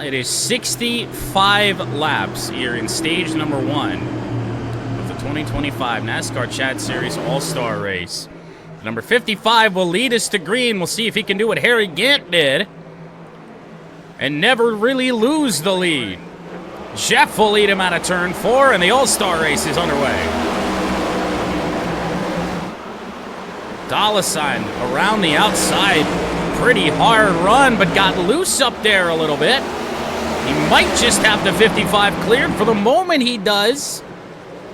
it is 65 laps here in stage number 1 of the 2025 NASCAR Chat Series All-Star Race. Number 55 will lead us to green. We'll see if he can do what Harry Gant did and never really lose the lead. Jeff will lead him out of turn 4, and the All-Star Race is underway. Dollar Sign around the outside. Pretty hard run, but got loose up there a little bit. He might just have the 55 cleared. For the moment, he does.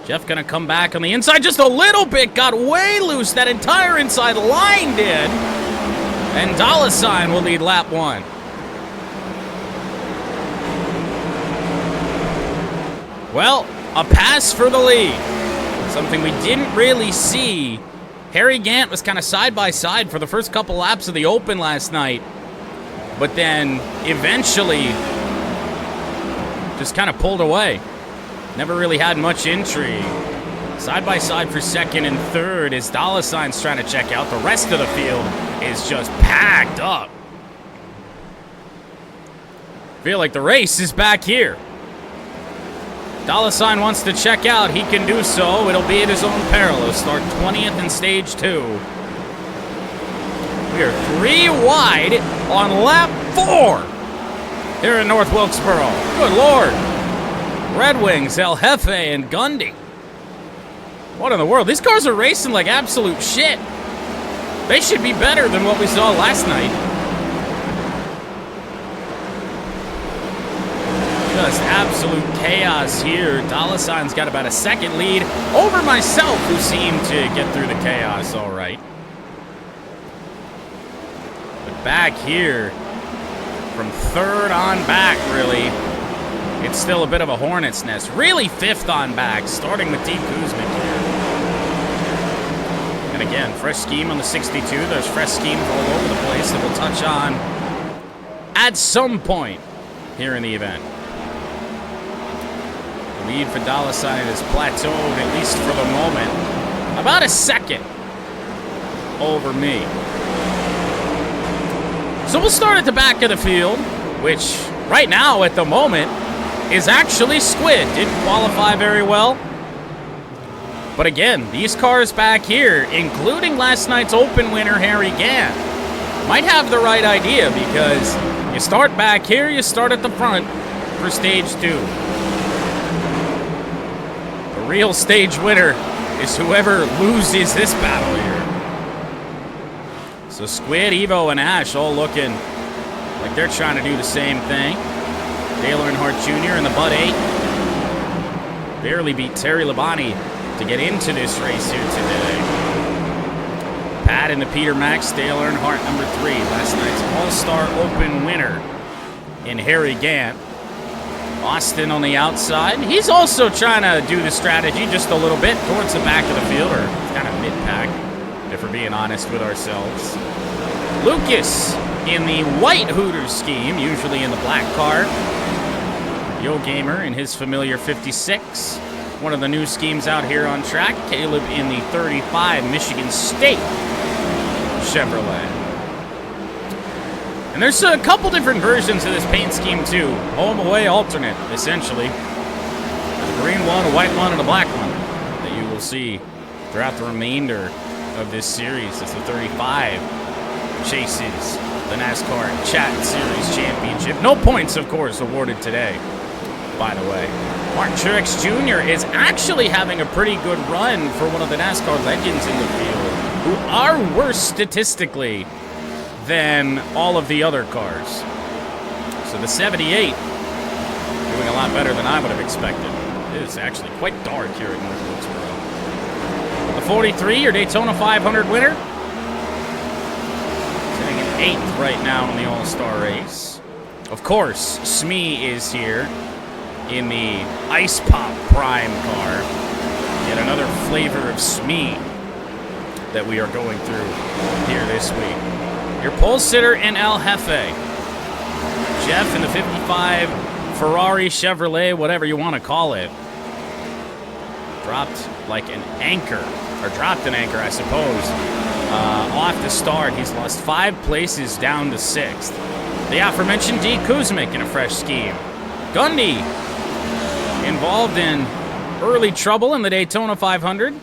Jeff gonna come back on the inside just a little bit. Got way loose. That entire inside line did. And Dollar Sign will lead lap 1. Well, a pass for the lead. Something we didn't really see. Harry Gant was kind of side-by-side for the first couple laps of the Open last night. But then, eventually, just kind of pulled away. Never really had much intrigue. Side-by-side for second and third as Dollar Sign's trying to check out. The rest of the field is just packed up. Feel like the race is back here. Dollar Sign wants to check out. He can do so. It'll be at his own peril. He'll start 20th in stage 2. We are 3 wide on lap 4 here in North Wilkesboro. Good Lord. Red Wings, El Jefe, and Gundy. What in the world? These cars are racing like absolute shit. They should be better than what we saw last night. Just absolute chaos here. Dollar Sign's got about a second lead over myself, who seemed to get through the chaos all right. But back here, from third on back, really, it's still a bit of a hornet's nest. Really fifth on back, starting with Deke Kuzmic here. And again, fresh scheme on the 62. There's fresh schemes all over the place that we'll touch on at some point here in the event. Lead for Dollar Sign is plateaued, at least for the moment. About a second over me. So we'll start at the back of the field, which right now, at the moment, is actually Squid. Didn't qualify very well. But again, these cars back here, including last night's Open winner, Harry Gant, might have the right idea, because you start back here, you start at the front for stage 2. Real stage winner is whoever loses this battle here. So Squid, Evo, and Ash all looking like they're trying to do the same thing. Dale Earnhardt Jr. in the Bud 8 barely beat Terry Labonte to get into this race here today. Pat in the Peter Max, Dale Earnhardt number 3, last night's All-Star Open winner in Harry Gant. Austin on the outside. He's also trying to do the strategy just a little bit towards the back of the field, or kind of mid-pack, if we're being honest with ourselves. Lucas in the white Hooters scheme, usually in the black car. Yo Gamer in his familiar 56. One of the new schemes out here on track. Caleb in the 35 Michigan State Chevrolet. And there's a couple different versions of this paint scheme, too. Home, away, alternate, essentially. There's a green one, a white one, and a black one that you will see throughout the remainder of this series as the 35 chases the NASCAR Chat Series Championship. No points, of course, awarded today, by the way. Mark Truex Jr. is actually having a pretty good run for one of the NASCAR legends in the field, who are worse statistically than all of the other cars. So the 78 doing a lot better than I would have expected. It is actually quite dark here at North Wilkesboro. The 43, your Daytona 500 winner, sitting in 8th right now in the All-Star race. Of course, Smee is here in the Ice Pop Prime car. Yet another flavor of Smee that we are going through here this week. Your pole sitter in El Jefe. Jeff in the 55 Ferrari, Chevrolet, whatever you want to call it. Dropped like an anchor, or dropped an anchor, I suppose. Off the start, he's lost 5 places down to 6th. The aforementioned D. Kuzmic in a fresh scheme. Gundy involved in early trouble in the Daytona 500.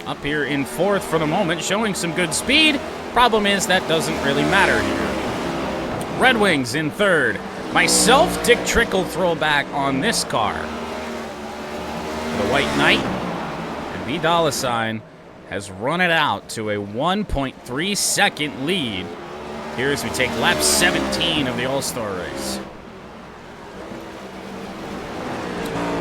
Up here in 4th for the moment, showing some good speed. Problem is, that doesn't really matter here. Red Wings in 3rd. Myself, Dick Trickle throwback on this car. The White Knight. And B. Dollar has run it out to a 1.3 second lead. Here as we take lap 17 of the All-Star race.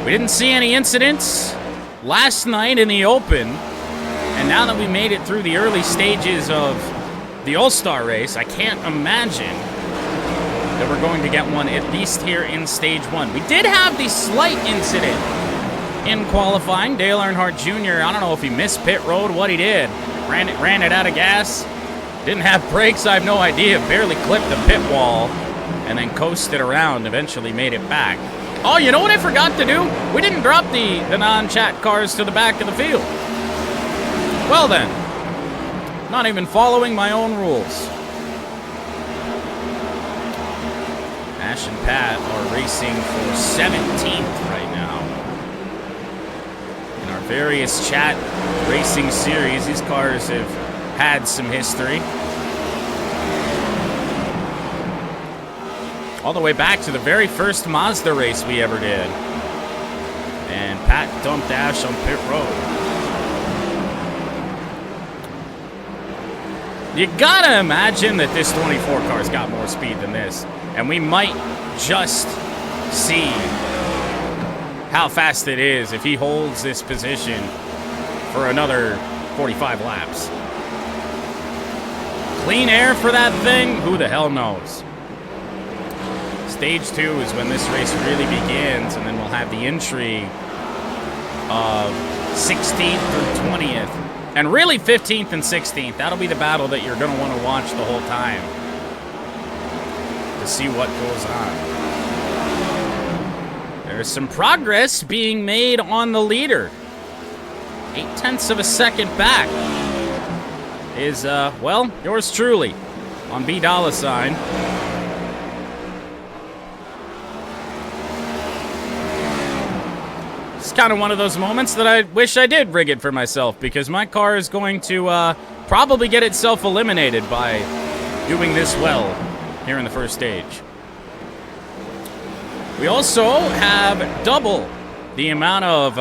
We didn't see any incidents last night in the Open. And now that we made it through the early stages of the All-Star race, I can't imagine that we're going to get one, at least here in Stage 1. We did have the slight incident in qualifying. Dale Earnhardt Jr., I don't know if he missed pit road, what he did. Ran it out of gas. Didn't have brakes, I have no idea. Barely clipped the pit wall and then coasted around, eventually made it back. Oh, you know what I forgot to do? We didn't drop the non-chat cars to the back of the field. Well then, not even following my own rules. Ash and Pat are racing for 17th right now. In our various chat racing series, these cars have had some history. All the way back to the very first Mazda race we ever did. And Pat dumped Ash on pit road. You gotta imagine that this 24 car's got more speed than this. And we might just see how fast it is if he holds this position for another 45 laps. Clean air for that thing? Who the hell knows? Stage 2 is when this race really begins, and then we'll have the intrigue of 16th through 20th. And really 15th and 16th. That'll be the battle that you're going to want to watch the whole time to see what goes on. There's some progress being made on the leader. 0.8 of a second back is, well, yours truly on B. Dollar Sign. It's kind of one of those moments that I wish I did rig it for myself, because my car is going to probably get itself eliminated by doing this well here in the first stage. We also have double the amount of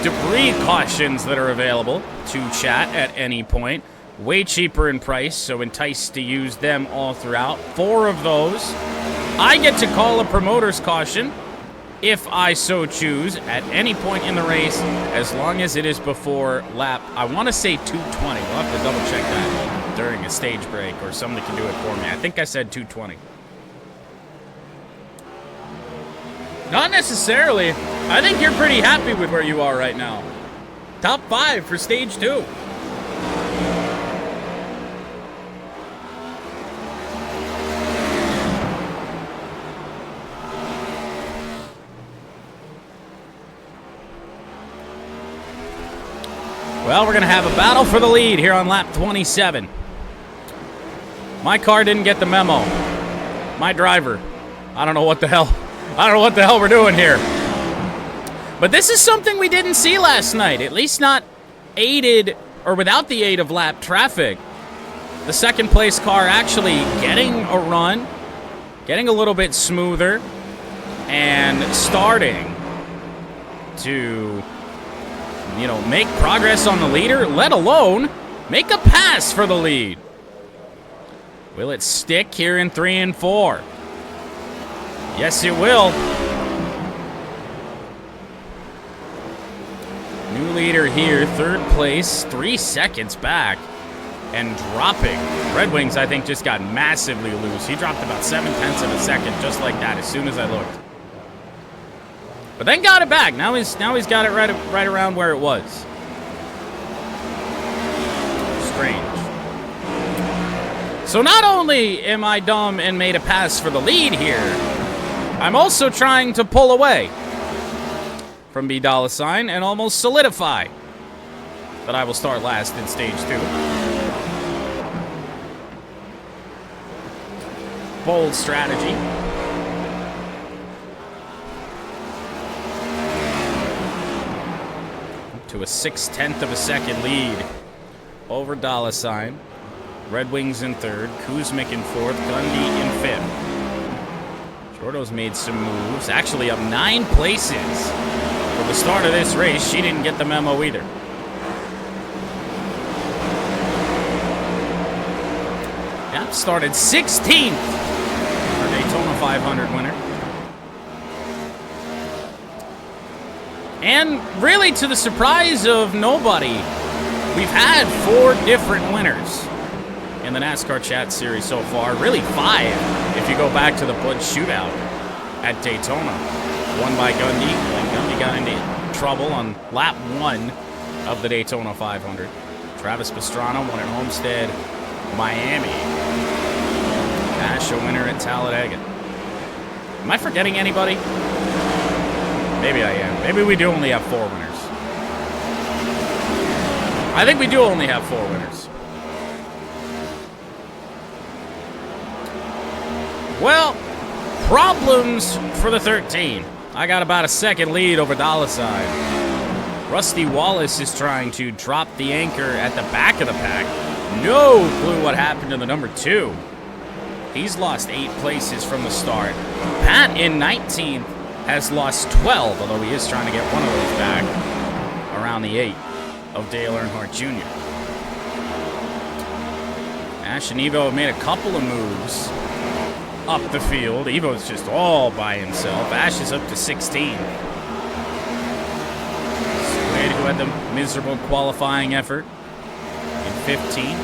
debris cautions that are available to chat at any point. Way cheaper in price, so enticed to use them all throughout. 4 of those. I get to call a promoter's caution if I so choose, at any point in the race, as long as it is before lap, I want to say 220. We'll have to double check that during a stage break, or somebody can do it for me. I think I said 220. Not necessarily. I think you're pretty happy with where you are right now. Top 5 for stage 2. Well, we're going to have a battle for the lead here on lap 27. My car didn't get the memo. My driver. I don't know what the hell we're doing here. But this is something we didn't see last night, at least not aided or without the aid of lap traffic. The second place car actually getting a run, getting a little bit smoother, and starting to, you know, make progress on the leader, let alone make a pass for the lead. Will it stick here in 3 and 4? Yes, it will. New leader here, 3rd place, 3 seconds back, and dropping. Red Wings, I think, just got massively loose. He dropped about 0.7 of a second, just like that, as soon as I looked. But then got it back. Now he's got it right around where it was. Strange. So not only am I dumb and made a pass for the lead here, I'm also trying to pull away from B. Dollar Sign and almost solidify that I will start last in stage 2. bold strategy. Up to a 6/10 of a second lead over $. Red Wings in third, Kuzmic in fourth, Gundy in fifth. Jordo's made some moves, actually up 9 places. For the start of this race, she didn't get the memo either. Yep, started 16th for Daytona 500 winner. And really to the surprise of nobody, we've had 4 different winners in the NASCAR Chat Series so far. Really 5 if you go back to the Bud Shootout at Daytona. Won by Gundy, and Gundy got into trouble on lap 1 of the Daytona 500. Travis Pastrana won at Homestead, Miami. Ash, a winner at Talladega. Am I forgetting anybody? Maybe I am. Maybe we do only have 4 winners. I think we do only have 4 winners. Well, problems for the 13. I got about a second lead over $. Rusty Wallace is trying to drop the anchor at the back of the pack. No clue what happened to the number 2. He's lost 8 places from the start. Pat in 19th has lost 12, although he is trying to get one of those back around the 8 of Dale Earnhardt Jr. Ash and Evo have made a couple of moves up the field. Evo's just all by himself. Ash is up to 16. Squid, who had the miserable qualifying effort, in 15.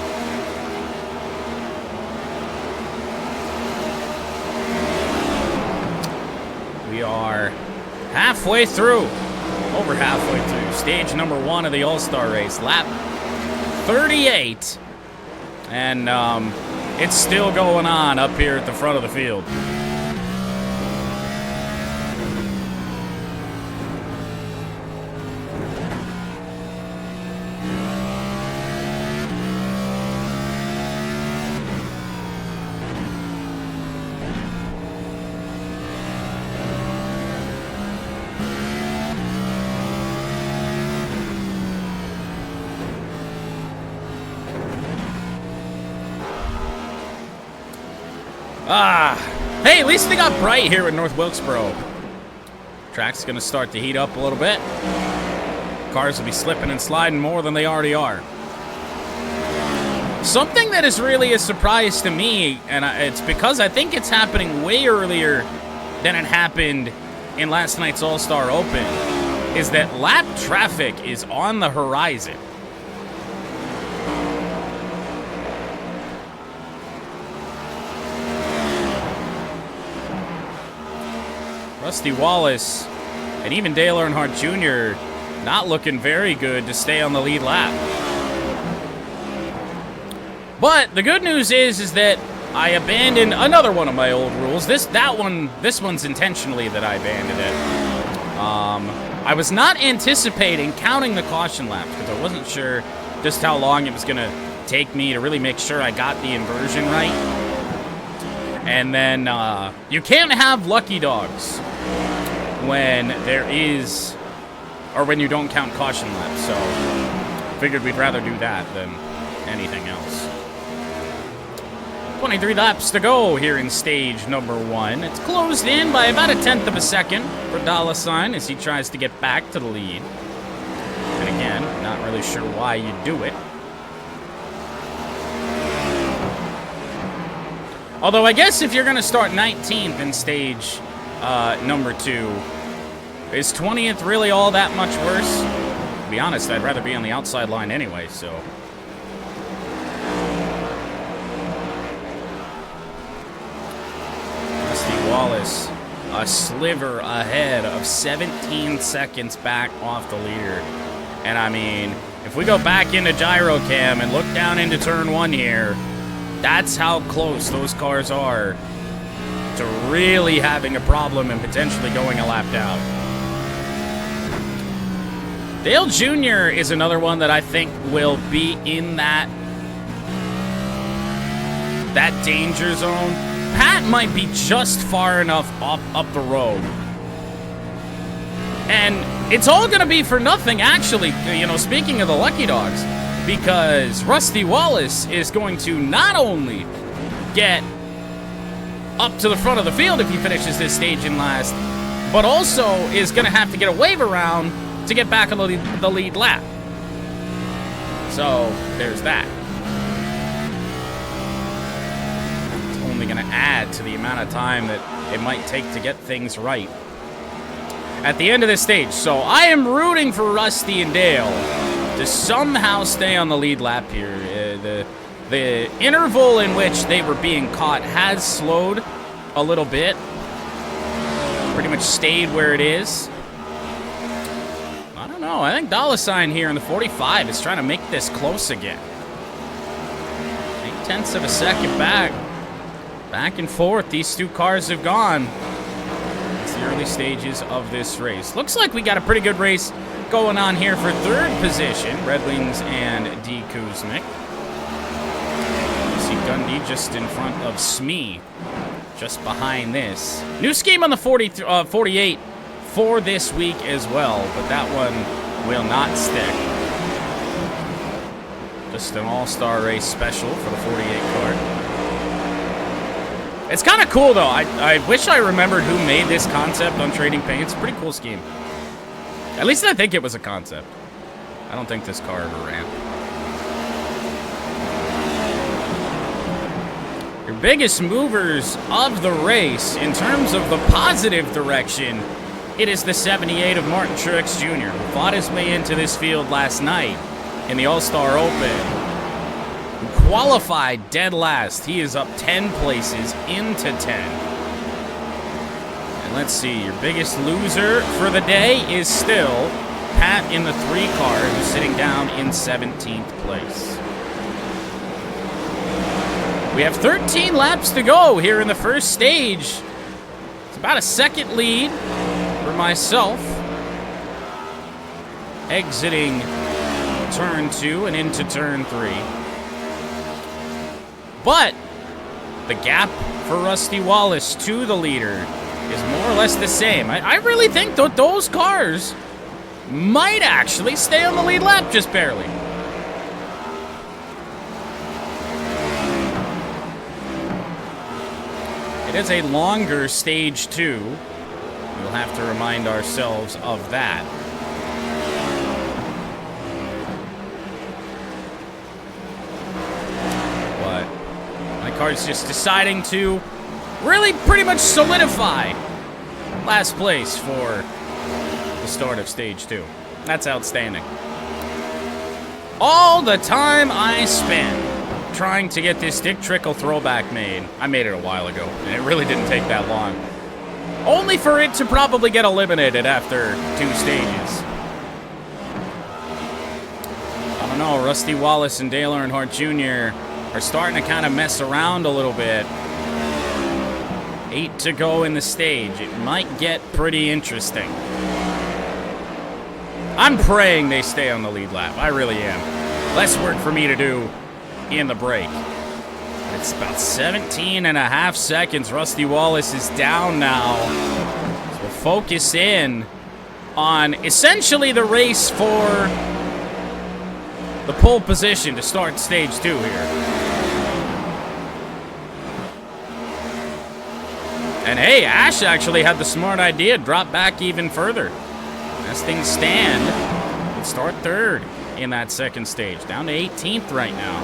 We are halfway through, over halfway through, stage number 1 of the All-Star race, lap 38. And it's still going on up here at the front of the field. Hey, at least they got bright here at North Wilkesboro. Track's gonna start to heat up a little bit. Cars will be slipping and sliding more than they already are. Something that is really a surprise to me, and it's because I think it's happening way earlier than it happened in last night's All-Star Open, is that lap traffic is on the horizon. Rusty Wallace and even Dale Earnhardt Jr. not looking very good to stay on the lead lap. But the good news is that I abandoned another one of my old rules. This one's intentionally that I abandoned it. I was not anticipating counting the caution laps because I wasn't sure just how long it was going to take me to really make sure I got the inversion right. And then you can't have lucky dogs when there is, or when you don't count caution laps. So figured we'd rather do that than anything else. 23 laps to go here in stage number 1. It's closed in by about 1/10 of a second for $, as he tries to get back to the lead. And again, not really sure why you do it. Although I guess if you're going to start 19th in stage number 2, is 20th really all that much worse? To be honest, I'd rather be on the outside line anyway, so. Rusty Wallace, a sliver ahead of 17 seconds back off the leader. And I mean, if we go back into gyrocam and look down into turn 1 here, that's how close those cars are to really having a problem and potentially going a lap down. Dale Jr. is another one that I think will be in that danger zone. Pat might be just far enough up the road. And it's all going to be for nothing, actually, you know, speaking of the Lucky Dogs, because Rusty Wallace is going to not only get up to the front of the field if he finishes this stage in last, but also is going to have to get a wave around to get back on the lead lap. So, there's that. It's only going to add to the amount of time that it might take to get things right at the end of this stage. So I am rooting for Rusty and Dale to somehow stay on the lead lap here. The interval in which they were being caught has slowed a little bit. Pretty much stayed where it is. I don't know. I think Dollar Sign here in the 45 is trying to make this close again. 0.8 of a second back. Back and forth. These two cars have gone. The early stages of this race. Looks like we got a pretty good race going on here for third position. Red Wings and D. Kuzmic. You see Gundy just in front of Smee, just behind this. New scheme on the 48 for this week as well, but that one will not stick. Just an all-star race special for the 48 car. It's kind of cool, though. I wish I remembered who made this concept on Trading Paint. It's a pretty cool scheme. At least I think it was a concept. I don't think this car ever ran. Your biggest movers of the race, in terms of the positive direction, it is the 78 of Martin Truex Jr., who fought his way into this field last night in the All-Star Open. Qualified dead last. He is up 10 places into 10. And let's see, your biggest loser for the day is still Pat in the 3 car, who's sitting down in 17th place. We have 13 laps to go here in the first stage. It's about a second lead for myself. Exiting turn 2 and into turn 3. But the gap for Rusty Wallace to the leader is more or less the same. I really think that those cars might actually stay on the lead lap just barely. It is a longer stage 2. We'll have to remind ourselves of that. Car's just deciding to really pretty much solidify last place for the start of stage 2. That's outstanding. All the time I spent trying to get this Dick Trickle throwback made. I made it a while ago, and it really didn't take that long. Only for it to probably get eliminated after 2 stages. I don't know, Rusty Wallace and Dale Earnhardt Jr. are starting to kind of mess around a little bit. 8 to go in the stage. It might get pretty interesting. I'm praying they stay on the lead lap. I really am. Less work for me to do in the break. It's about 17 and a half seconds. Rusty Wallace is down now. So we'll focus in on essentially the race for the pole position to start stage 2 here. And hey, Ash actually had the smart idea, drop back even further. As things stand, we'll start 3rd in that second stage, down to 18th right now.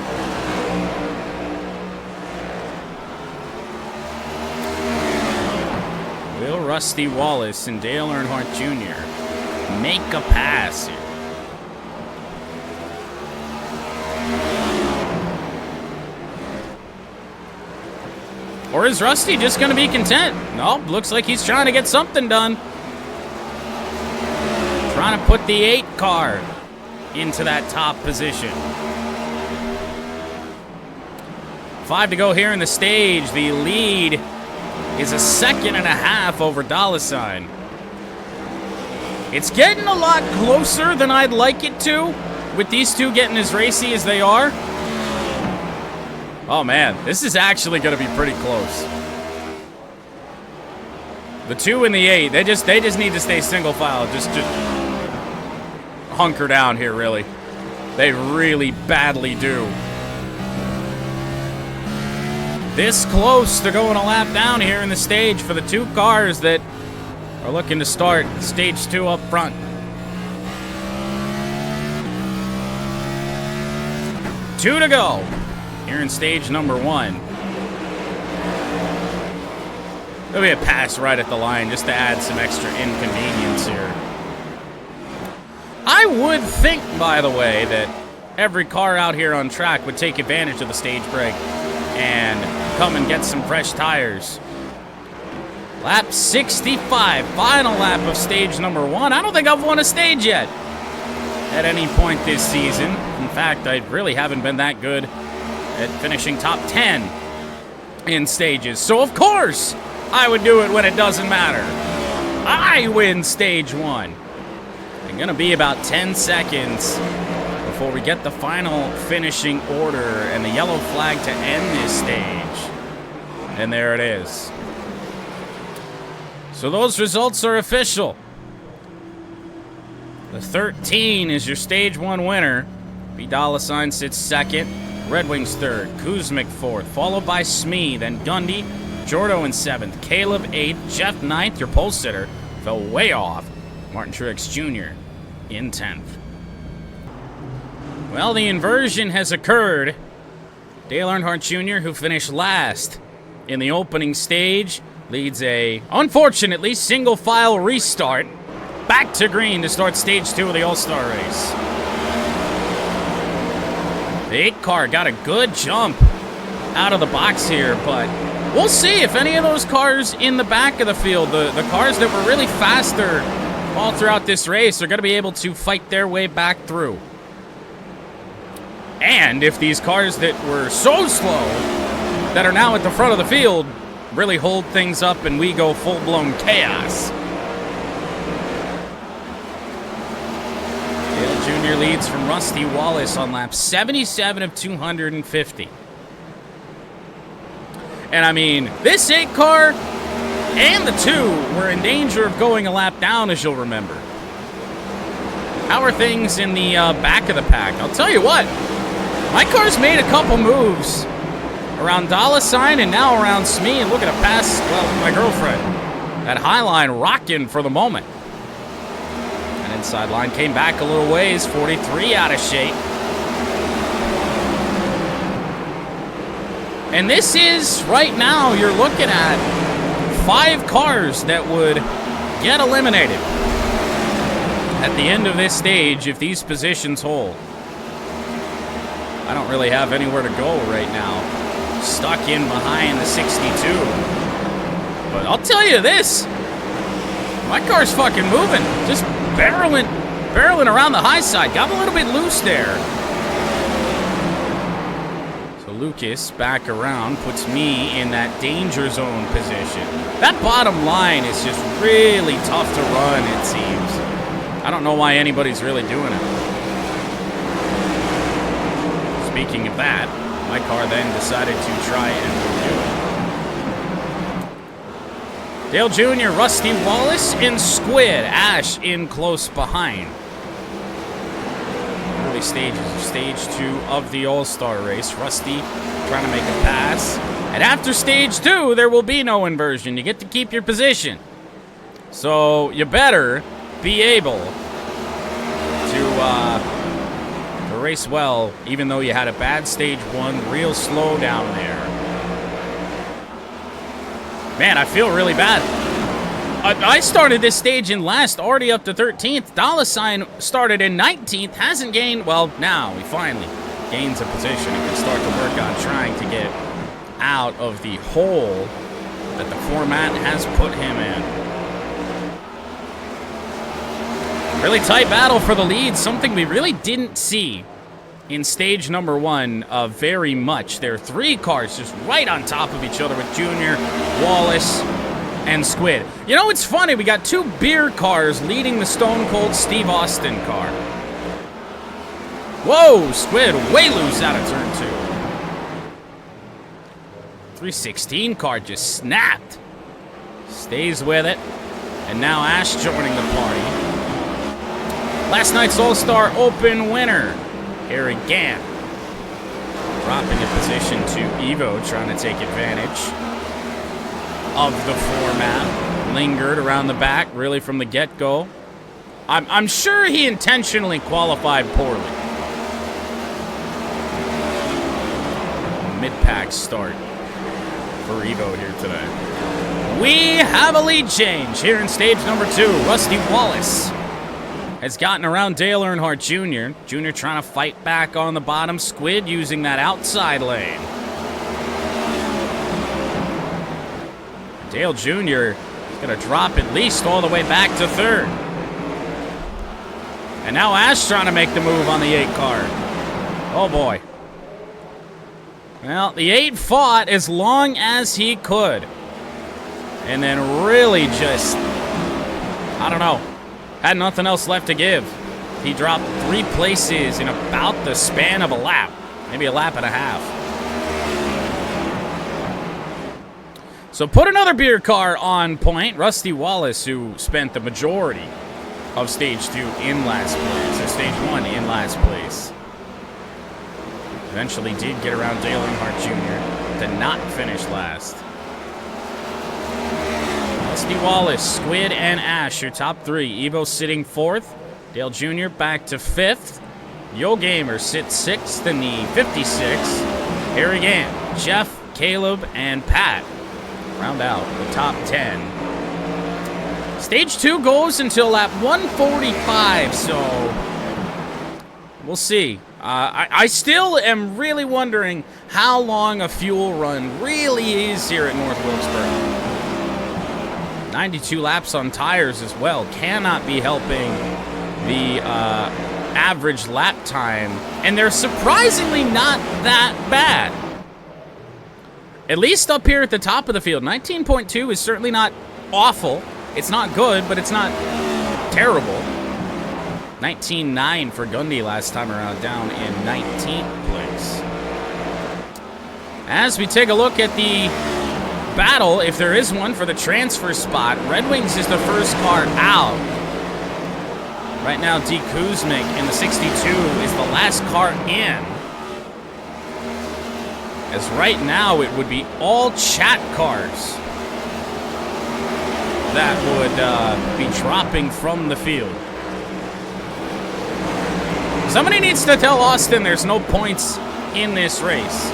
Will Rusty Wallace and Dale Earnhardt Jr. make a pass here? Or is Rusty just going to be content? Nope, looks like he's trying to get something done. Trying to put the 8 car into that top position. 5 to go here in the stage. The lead is a 2.5 seconds over Dollar Sign. It's getting a lot closer than I'd like it to, with these two getting as racy as they are. Oh man, this is actually going to be pretty close. The 2 and the 8, they just need to stay single file. Just hunker down here, really. They really badly do. This close to going a lap down here in the stage for the 2 cars that are looking to start stage 2 up front. 2 to go here in stage number 1. There'll be a pass right at the line just to add some extra inconvenience here. I would think, by the way, that every car out here on track would take advantage of the stage break and come and get some fresh tires. Lap 65, final lap of stage number 1. I don't think I've won a stage yet at any point this season. In fact, I really haven't been that good at finishing top 10 in stages. So, of course, I would do it when it doesn't matter. I win stage 1. It's going to be about 10 seconds before we get the final finishing order and the yellow flag to end this stage. And there it is. So those results are official. The 13 is your stage 1 winner. $$ sits second. Red Wings third. Kuzmic fourth. Followed by Smee. Then Gundy. Jordo in 7th. Caleb 8th. Jeff 9th. Your pole sitter fell way off. Martin Truex Jr. in 10th. Well, the inversion has occurred. Dale Earnhardt Jr., who finished last in the opening stage, leads a, unfortunately, single file restart. Back to green to start stage 2 of the All-Star race. The 8 car got a good jump out of the box here, but we'll see if any of those cars in the back of the field, the cars that were really faster all throughout this race, are going to be able to fight their way back through. And if these cars that were so slow that are now at the front of the field really hold things up and we go full-blown chaos. Dale Jr. leads from Rusty Wallace on lap 77 of 250. And I mean, this 8 car and the 2 were in danger of going a lap down, as you'll remember. How are things in the back of the pack? I'll tell you what, my car's made a couple moves around $ and now around Smee, and looking to pass, well, my girlfriend. That high line rocking for the moment. That inside line came back a little ways, 43 out of shape. And this is, right now, you're looking at 5 cars that would get eliminated at the end of this stage if these positions hold. I don't really have anywhere to go right now. Stuck in behind the 62. But I'll tell you this. My car's fucking moving. Just barreling around the high side. Got a little bit loose there. So Lucas back around, puts me in that danger zone position. That bottom line is just really tough to run, it seems. I don't know why anybody's really doing it. Speaking of that, my car then decided to try and do it. Dale Jr., Rusty Wallace, and Squid. Ash in close behind. Early stages of stage 2 of the All-Star race. Rusty trying to make a pass. And after stage 2, there will be no inversion. You get to keep your position. So you better be able to race well, even though you had a bad stage 1, real slow down there. Man, I feel really bad. I started this stage in last, already up to 13th. $ started in 19th, hasn't gained, well, now he finally gains a position and can start to work on trying to get out of the hole that the format has put him in. Really tight battle for the lead, something we really didn't see in stage number 1 very much. There are 3 cars just right on top of each other with Junior, Wallace, and Squid. You know, it's funny, we got 2 beer cars leading the Stone Cold Steve Austin car. Whoa, Squid way loose out of turn 2. 316 car just snapped. Stays with it. And now Ash joining the party. Last night's All-Star Open winner, Harry Gant. Dropping a position to Evo, trying to take advantage of the format. Lingered around the back, really from the get-go. I'm sure he intentionally qualified poorly. Mid-pack start for Evo here today. We have a lead change here in stage number 2. Rusty Wallace has gotten around Dale Earnhardt Jr. Jr. trying to fight back on the bottom. Squid using that outside lane. Dale Jr. is going to drop at least all the way back to 3rd. And now Ash trying to make the move on the 8 car. Oh boy. Well, the 8 fought as long as he could. And then really just, I don't know, had nothing else left to give. He dropped 3 places in about the span of a lap. Maybe a lap and a half. So put another beer car on point. Rusty Wallace, who spent the majority of stage 2 in last place, or stage 1 in last place. Eventually did get around Dale Earnhardt Jr. to not finish last. Rusty Wallace, Squid, and Ash, your top 3. Evo sitting 4th. Dale Jr. back to 5th. Yo Gamer sits 6th in the 56. Harry Gant, Jeff, Caleb, and Pat round out the top 10. Stage 2 goes until lap 145, so we'll see. I still am really wondering how long a fuel run really is here at North Wilkesboro. 92 laps on tires as well cannot be helping the average lap time, and they're surprisingly not that bad. At least up here at the top of the field. 19.2 is certainly not awful. It's not good, but it's not terrible. 19.9 for Gundy last time around, down in 19th place. As we take a look at the battle, if there is one, for the transfer spot, Red Wings is the first car out. Right now, D. Kuzmic in the 62 is the last car in. As right now, it would be all chat cars that would be dropping from the field. Somebody needs to tell Austin there's no points in this race.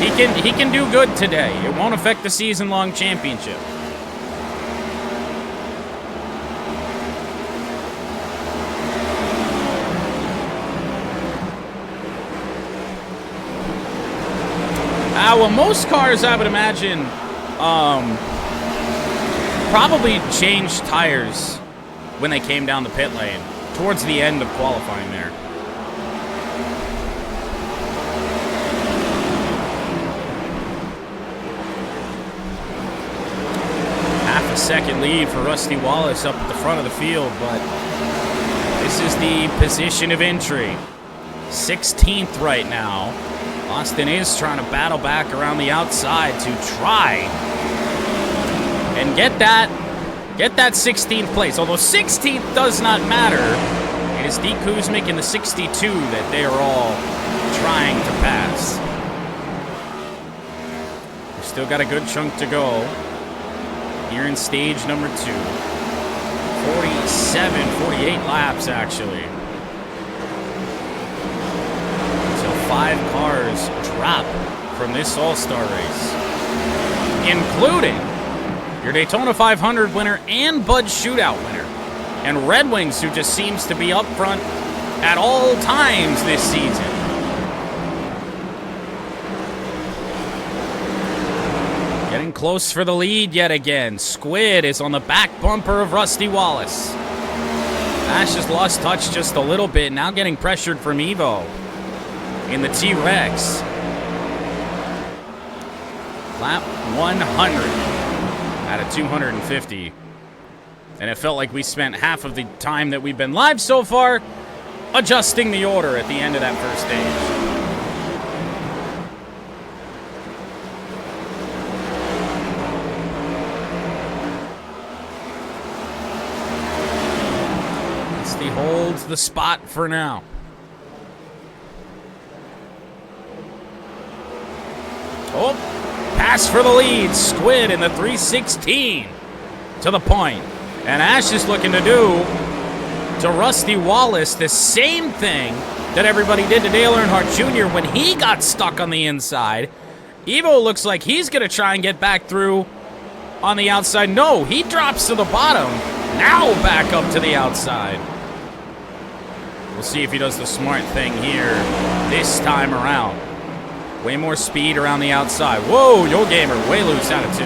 He can do good today. It won't affect the season-long championship. Well, most cars, I would imagine, probably changed tires when they came down the pit lane towards the end of qualifying there. Half a second lead for Rusty Wallace up at the front of the field, but this is the position of entry. 16th right now. Austin is trying to battle back around the outside to try and get that 16th place. Although 16th does not matter, it is D. Kuzmic in the 62 that they are all trying to pass. We've still got a good chunk to go here in stage number 2. 48 laps actually. 5 cars drop from this All-Star race, including your Daytona 500 winner and Bud Shootout winner, and Red Wings, who just seems to be up front at all times this season. Getting close for the lead yet again. Squid is on the back bumper of Rusty Wallace. Ash has lost touch just a little bit, now getting pressured from Evo in the T-Rex. Lap 100 out of 250. And it felt like we spent half of the time that we've been live so far adjusting the order at the end of that first stage. holds the spot for now. Oh, pass for the lead. Squid in the 316 to the point. And Ash is looking to do to Rusty Wallace the same thing that everybody did to Dale Earnhardt Jr. when he got stuck on the inside. Evo looks like he's going to try and get back through on the outside. No, he drops to the bottom. Now back up to the outside. We'll see if he does the smart thing here this time around. Way more speed around the outside. Whoa, Yo Gamer, way loose out of 2.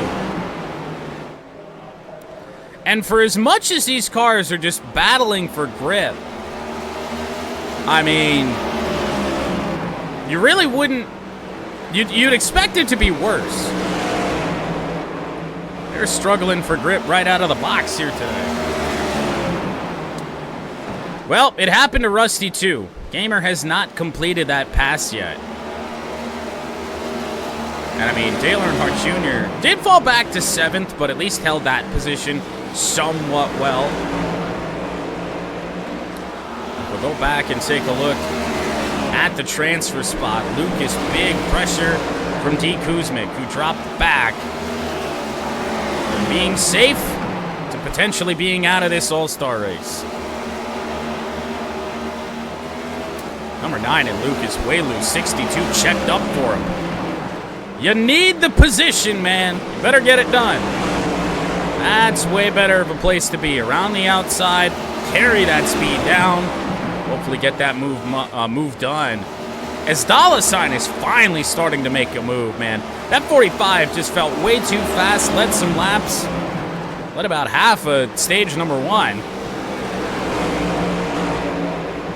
And for as much as these cars are just battling for grip, I mean, you really wouldn't, you'd expect it to be worse. They're struggling for grip right out of the box here today. Well, it happened to Rusty too. Gamer has not completed that pass yet. And I mean, Dale Earnhardt Jr. did fall back to 7th, but at least held that position somewhat well. We'll go back and take a look at the transfer spot. Lucas, big pressure from D. Kuzmic, who dropped back. From being safe to potentially being out of this all-star race. Number 9 in Lucas, way loose, 62 checked up for him. You need the position, man. You better get it done. That's way better of a place to be. Around the outside, carry that speed down. Hopefully get that move done. As $sign is finally starting to make a move, man. That 45 just felt way too fast. Led some laps. Led about half of stage number 1.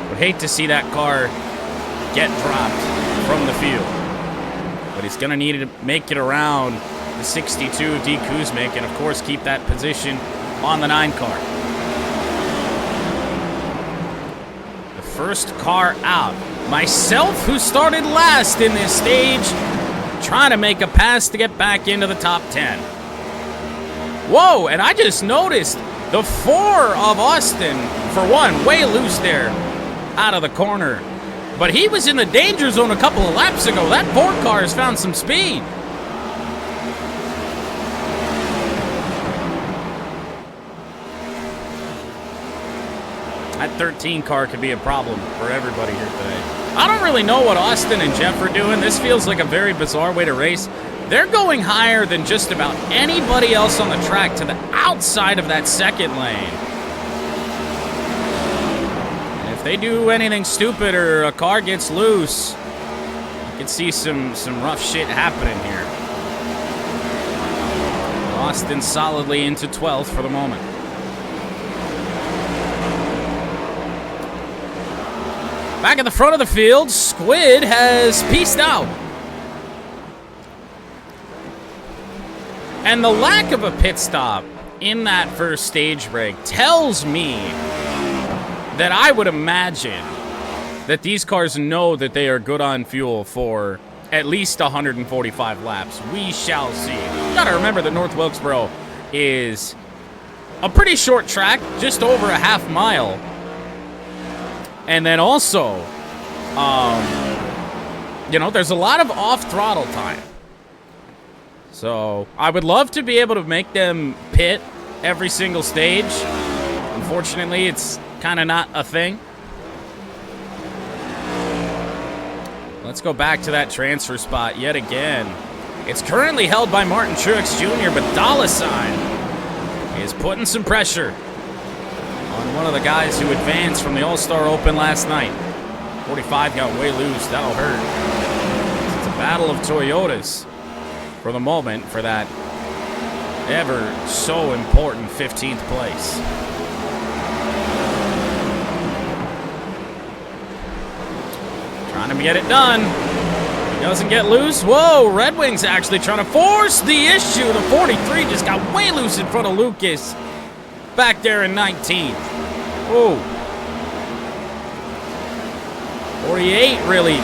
Would hate to see that car get dropped from the field. But he's going to need to make it around the 62 D. Kuzmic and, of course, keep that position on the 9 car. The first car out. Myself, who started last in this stage, trying to make a pass to get back into the top 10. Whoa, and I just noticed the 4 of Austin, for one, way loose there out of the corner. But he was in the danger zone a couple of laps ago. That 4 car has found some speed. That 13 car could be a problem for everybody here today. I don't really know what Austin and Jeff are doing. This feels like a very bizarre way to race. They're going higher than just about anybody else on the track to the outside of that second lane. If they do anything stupid or a car gets loose, you can see some rough shit happening here. Austin solidly into 12th for the moment. Back at the front of the field, Squid has pieced out. And the lack of a pit stop in that first stage break tells me that I would imagine that these cars know that they are good on fuel for at least 145 laps. We shall see. You gotta remember that North Wilkesboro is a pretty short track, just over a half mile. And then also, you know, there's a lot of off-throttle time. So I would love to be able to make them pit every single stage. Unfortunately, it's kind of not a thing. Let's go back to that transfer spot yet again. It's currently held by Martin Truex Jr., but $sign is putting some pressure on one of the guys who advanced from the All-Star Open last night. 45 got way loose. That'll hurt. It's a battle of Toyotas for the moment for that ever so important 15th place. Trying to get it done. He doesn't get loose. Whoa, Red Wings actually trying to force the issue. The 43 just got way loose in front of Lucas back there in 19th. Whoa. 48 really,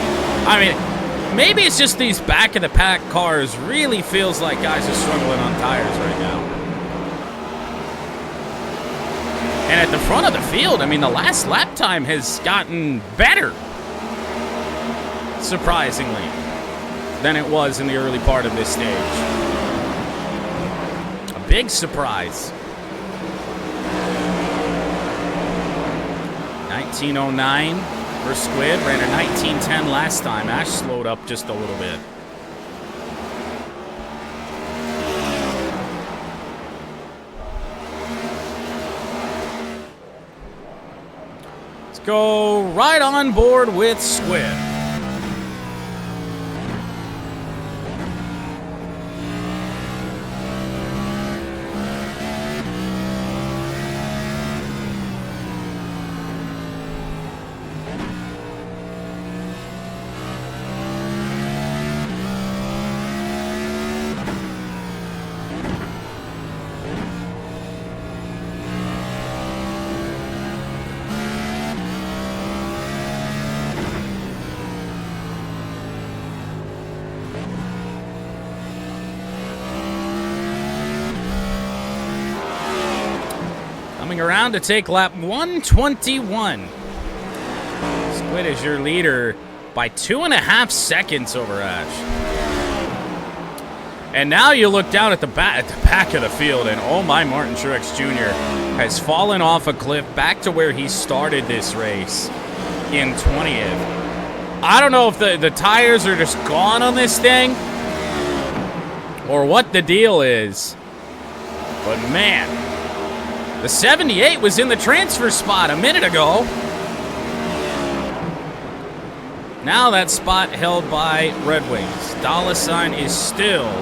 I mean, maybe it's just these back-of-the-pack cars really feels like guys are struggling on tires right now. And at the front of the field, I mean, the last lap time has gotten better, surprisingly, than it was in the early part of this stage. A big surprise. 1909 for Squid, ran a 1910 last time. Ash slowed up just a little bit. Let's go right on board with Squid. Around to take lap 121. Squid is your leader by 2.5 seconds over Ash. And now you look down at the back of the field, and oh my, Martin Truex Jr. has fallen off a cliff back to where he started this race in 20th. I don't know if the tires are just gone on this thing or what the deal is, but man, the 78 was in the transfer spot a minute ago. Now that spot held by Red Wings. Dollar Sign is still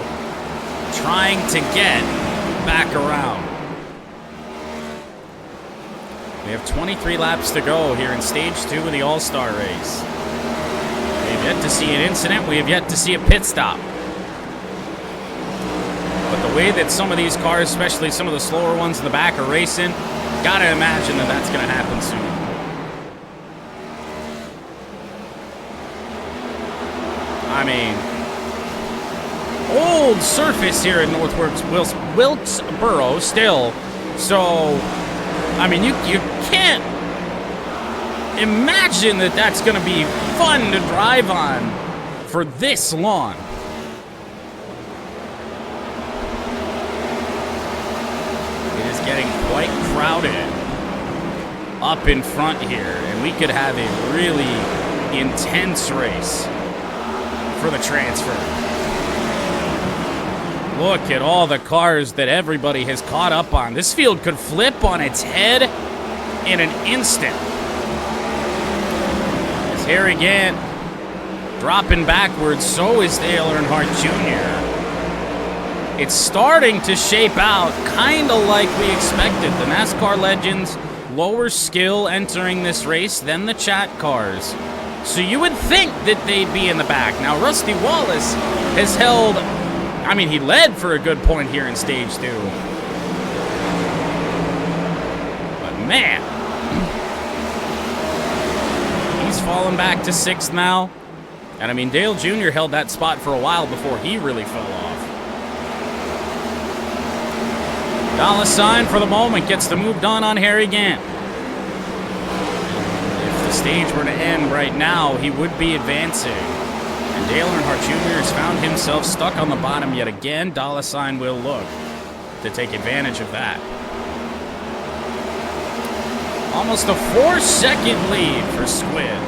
trying to get back around. We have 23 laps to go here in Stage 2 of the All-Star race. We have yet to see an incident. We have yet to see a pit stop. But the way that some of these cars, especially some of the slower ones in the back, are racing, gotta imagine that that's gonna happen soon. I mean, old surface here in North Wilkesboro still. So, I mean, you can't imagine that that's gonna be fun to drive on for this long. Getting quite crowded up in front here, and we could have a really intense race for the transfer. Look at all the cars that everybody has caught up on. This field could flip on its head in an instant. As Harry Gant dropping backwards, so is Dale Earnhardt Jr. It's starting to shape out kind of like we expected. The NASCAR legends, lower skill entering this race than the chat cars. So you would think that they'd be in the back. Now, Rusty Wallace has held, I mean, he led for a good point here in Stage 2. But man, he's fallen back to 6th now. And I mean, Dale Jr. held that spot for a while before he really fell off. Dollar Sign for the moment gets the move done on Harry Gant. If the stage were to end right now, he would be advancing. And Dale Earnhardt Jr. has found himself stuck on the bottom yet again. Dollar Sign will look to take advantage of that. Almost a 4-second lead for Squid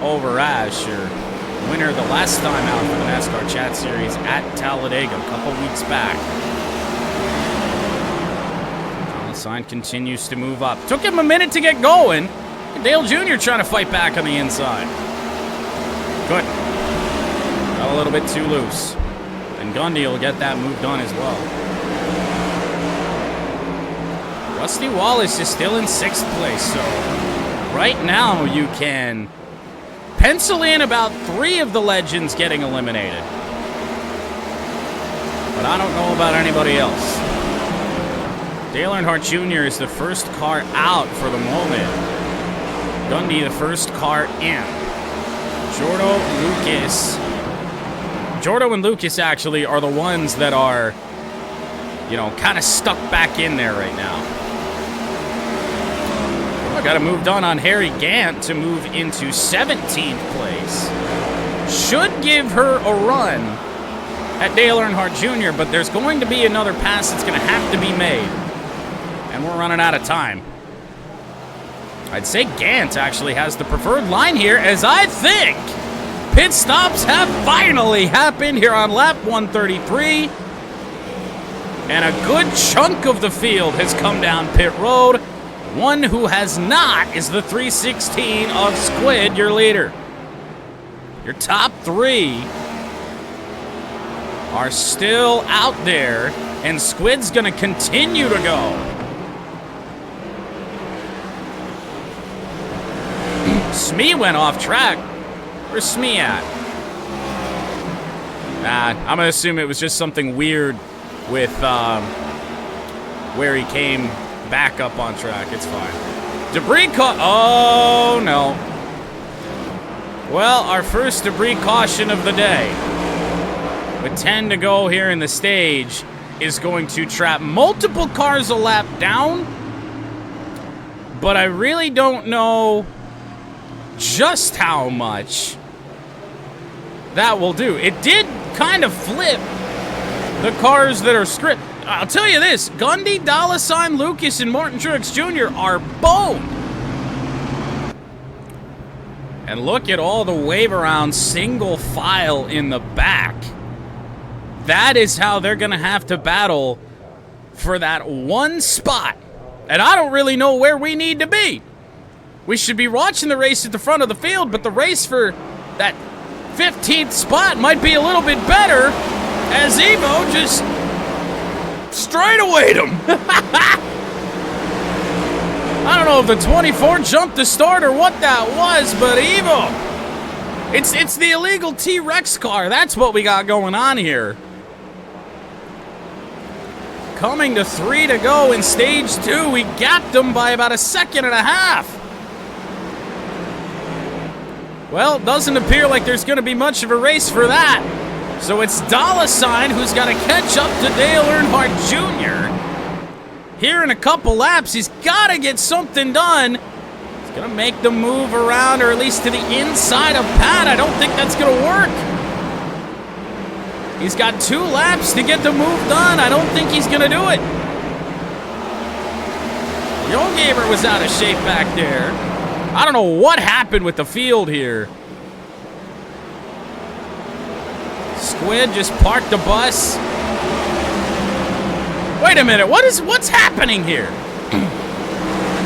over Ash, your winner the last time out for the NASCAR Chat Series at Talladega a couple weeks back. Sign continues to move up. Took him a minute to get going. Dale Jr. trying to fight back on the inside. Good. Got a little bit too loose. And Gundy will get that move done as well. Rusty Wallace is still in 6th place, so right now you can pencil in about 3 of the legends getting eliminated. But I don't know about anybody else. Dale Earnhardt Jr. is the first car out for the moment. Gundy the first car in. Jordo and Lucas actually are the ones that are, you know, kind of stuck back in there right now. Got a move done on Harry Gant to move into 17th place. Should give her a run at Dale Earnhardt Jr., but there's going to be another pass that's going to have to be made. And we're running out of time. I'd say Gant actually has the preferred line here, as I think pit stops have finally happened here on lap 133. And a good chunk of the field has come down pit road. One who has not is the 316 of Squid, your leader. Your top three are still out there, and Squid's going to continue to go. Smee went off track. Where's Smee at? I'm going to assume it was just something weird with where he came back up on track. It's fine. Debris oh, no. Well, our first debris caution of the day, with 10 to go here in the stage, is going to trap multiple cars a lap down, but I really don't know just how much that will do. It did kind of flip the cars that are script. I'll tell you this, Gundy, $, Lucas, and Martin Truex Jr. are boned. And look at all the wave around single file in the back. That is how they're going to have to battle for that one spot. And I don't really know where we need to be. We should be watching the race at the front of the field, but the race for that 15th spot might be a little bit better, as Evo just straight awayed him. I don't know if the 24 jumped the start or what that was, but Evo, it's the illegal T-Rex car. That's what we got going on here. Coming to 3 to go in stage 2, we gapped them by about a second and a half. Well, it doesn't appear like there's going to be much of a race for that. So it's $, who's got to catch up to Dale Earnhardt Jr. Here in a couple laps, he's got to get something done. He's going to make the move around, or at least to the inside of Pat. I don't think that's going to work. He's got 2 laps to get the move done. I don't think he's going to do it. Yogaber was out of shape back there. I don't know what happened with the field here. Squid just parked the bus. Wait a minute, what's happening here?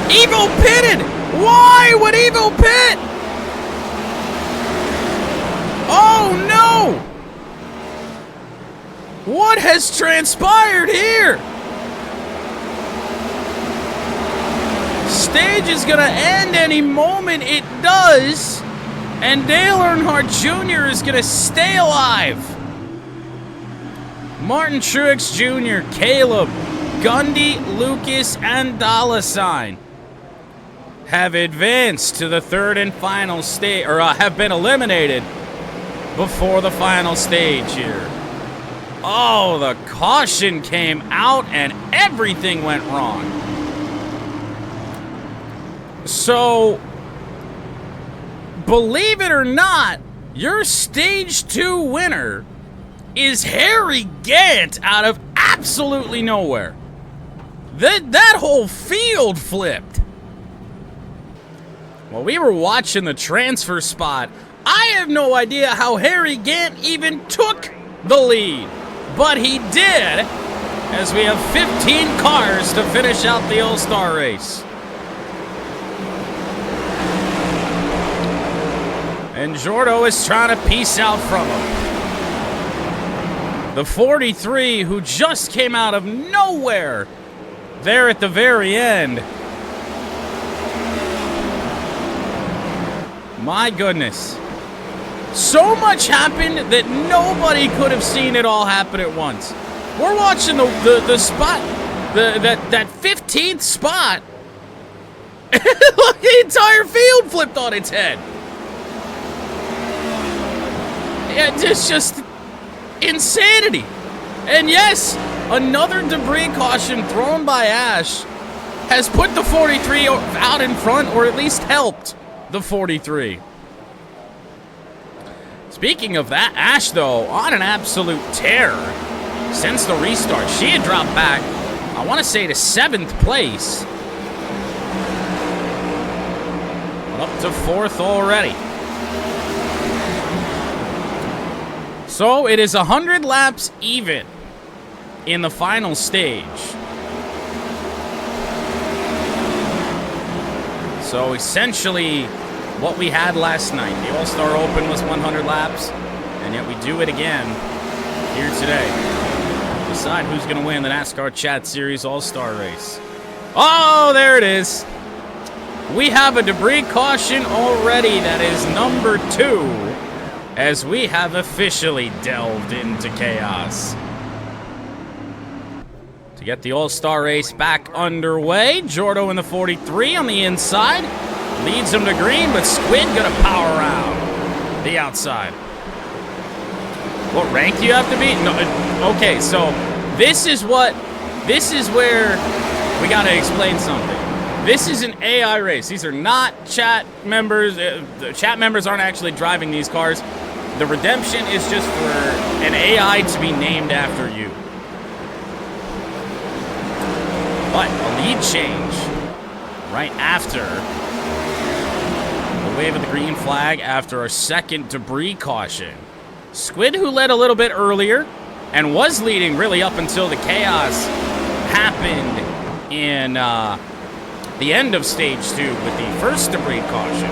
Evo pitted! Why would Evo pit? Oh no! What has transpired here? Stage is gonna end any moment it does, and Dale Earnhardt Jr. is gonna stay alive. Martin Truex Jr., Caleb, Gundy, Lucas, and $, have advanced to the third and final stage, or have been eliminated before the final stage here. Oh, the caution came out and everything went wrong. So, believe it or not, your stage 2 winner is Harry Gant out of absolutely nowhere. That whole field flipped. While we were watching the transfer spot, I have no idea how Harry Gant even took the lead. But he did, as we have 15 cars to finish out the All-Star race. And Jordo is trying to peace out from him. The 43, who just came out of nowhere there at the very end. My goodness. So much happened that nobody could have seen it all happen at once. We're watching the spot, that 15th spot. Look, the entire field flipped on its head. It's just insanity. And yes, another debris caution thrown by Ash. has put the 43 out in front, or at least helped the 43. Speaking of that, Ash, though, on an absolute tear since the restart. She had dropped back, I want to say, to 7th place. Up to 4th already. So it is 100 laps even in the final stage. So essentially what we had last night. The All-Star Open was 100 laps, and yet we do it again here today. Decide who's going to win the NASCAR Chat Series All-Star race. Oh, there it is. We have a debris caution already. That is number 2, as we have officially delved into chaos. To get the All-Star race back underway, Jordo in the 43 on the inside. Leads him to green, but Squid gonna power around the outside. What rank do you have to be? No, okay, so this is where we gotta explain something. This is an AI race. These are not chat members. The chat members aren't actually driving these cars. The redemption is just for an AI to be named after you. But a lead change right after the wave of the green flag after our second debris caution. Squid, who led a little bit earlier and was leading really up until the chaos happened in the end of stage 2 with the first debris caution.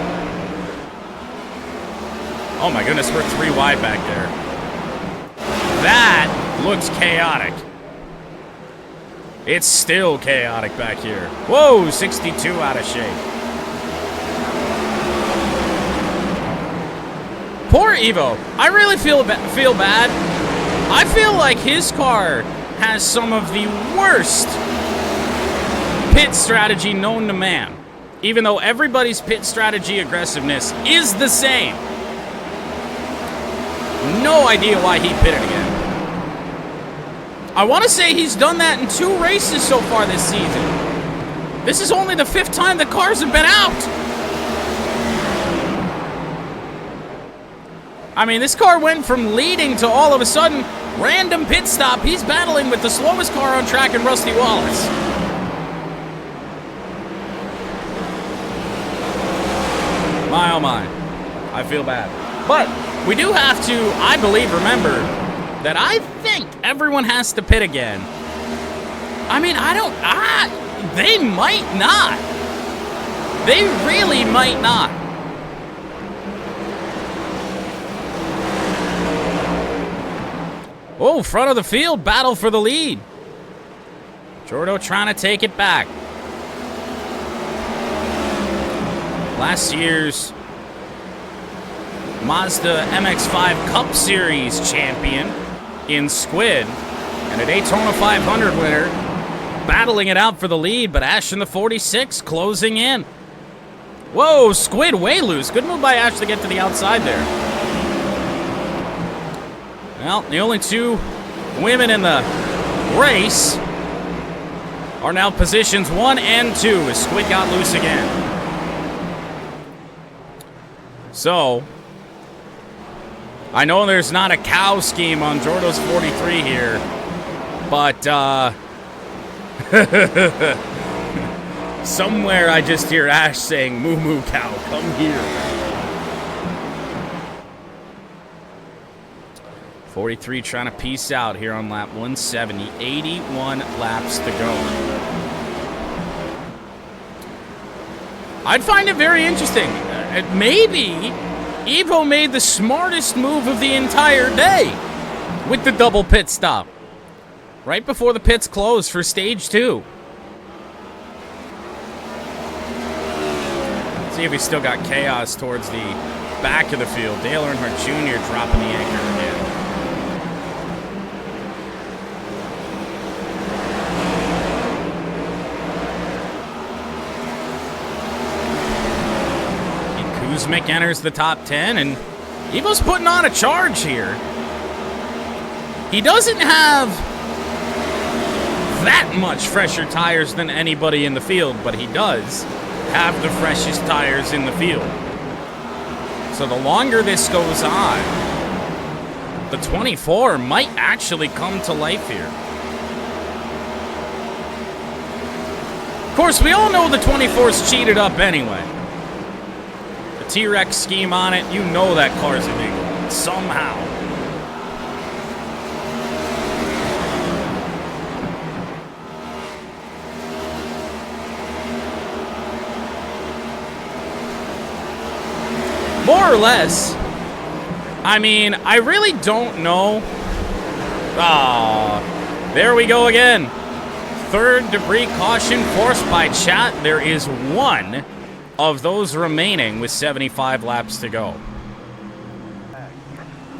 Oh my goodness, we're 3 wide back there. That looks chaotic. It's still chaotic back here. Whoa, 62 out of shape. Poor Evo. I really feel bad. I feel like his car has some of the worst pit strategy known to man, even though everybody's pit strategy aggressiveness is the same. No idea why he pitted again. I want to say he's done that in 2 races so far this season. This is only the 5th time the cars have been out. I mean, this car went from leading to all of a sudden, random pit stop. He's battling with the slowest car on track in Rusty Wallace. My oh my, I feel bad. But we do have to, I believe, remember that I think everyone has to pit again. I mean, they might not. They really might not. Oh, front of the field, battle for the lead. Jordo trying to take it back. Last year's Mazda MX-5 Cup Series champion in Squid, and a Daytona 500 winner, battling it out for the lead, but Ash in the 46 closing in. Whoa, Squid way loose. Good move by Ash to get to the outside there. Well, the only 2 women in the race are now positions 1 and 2 as Squid got loose again. So, I know there's not a cow scheme on Jordo's 43 here, but somewhere I just hear Ash saying, "Moo moo cow, come here." 43 trying to peace out here on lap 170. 81 laps to go. I'd find it very interesting. Maybe Evo made the smartest move of the entire day with the double pit stop right before the pits closed for stage 2. See if we still got chaos towards the back of the field. Dale Earnhardt Jr. dropping the anchor again. Kuzmic enters the top 10, and Evo's putting on a charge here. He doesn't have that much fresher tires than anybody in the field, but he does have the freshest tires in the field. So the longer this goes on, the 24 might actually come to life here. Of course, we all know the 24's cheated up anyway. The T-Rex scheme on it, you know that car's illegal. Somehow. More or less. I mean, I really don't know. Ah, there we go again. Third debris caution forced by Chat. There is one of those remaining with 75 laps to go.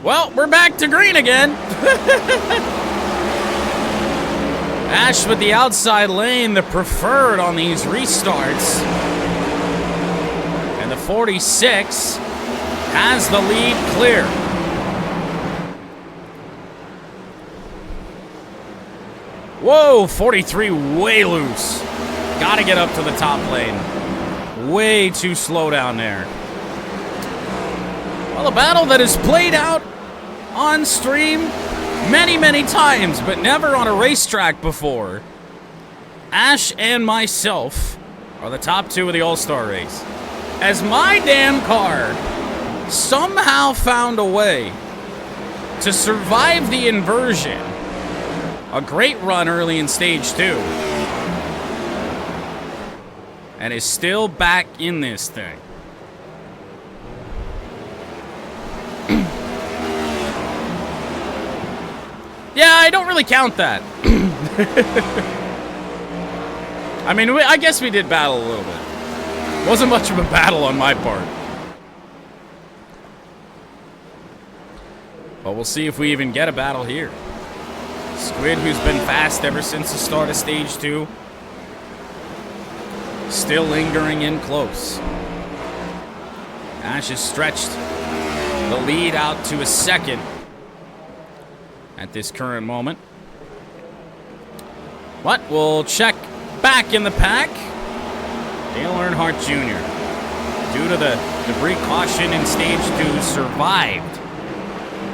Well, we're back to green again. Ash with the outside lane, the preferred on these restarts. And the 46 has the lead clear. Whoa, 43 way loose. Gotta get up to the top lane. Way too slow down there. Well, a battle that has played out on stream many, many times, but never on a racetrack before. Ash and myself are the top two of the All-Star race. As my damn car somehow found a way to survive the inversion. A great run early in stage 2. And is still back in this thing. Yeah, I don't really count that. I mean, I guess we did battle a little bit. Wasn't much of a battle on my part. But we'll see if we even get a battle here. Squid, who's been fast ever since the start of stage 2, still lingering in close. Ash has stretched the lead out to a second at this current moment. But we'll check back in the pack. Dale Earnhardt Jr., due to the debris caution in stage 2, survived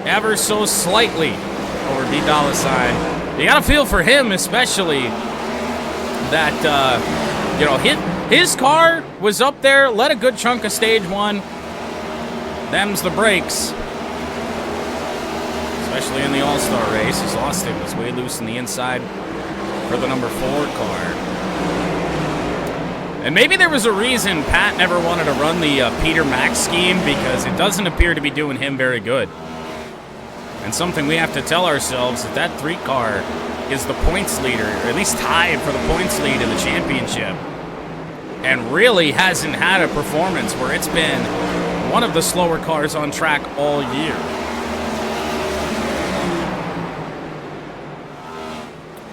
ever so slightly over D dollar sign. You gotta feel for him, especially that you know, his car was up there, led a good chunk of stage 1. Them's the brakes, especially in the All-Star race, as Austin was way loose in the inside for the number 4 car. And maybe there was a reason Pat never wanted to run the Peter Max scheme, because it doesn't appear to be doing him very good. And something we have to tell ourselves that that 3 car is the points leader, or at least tied for the points lead in the championship. And really hasn't had a performance where it's been one of the slower cars on track all year.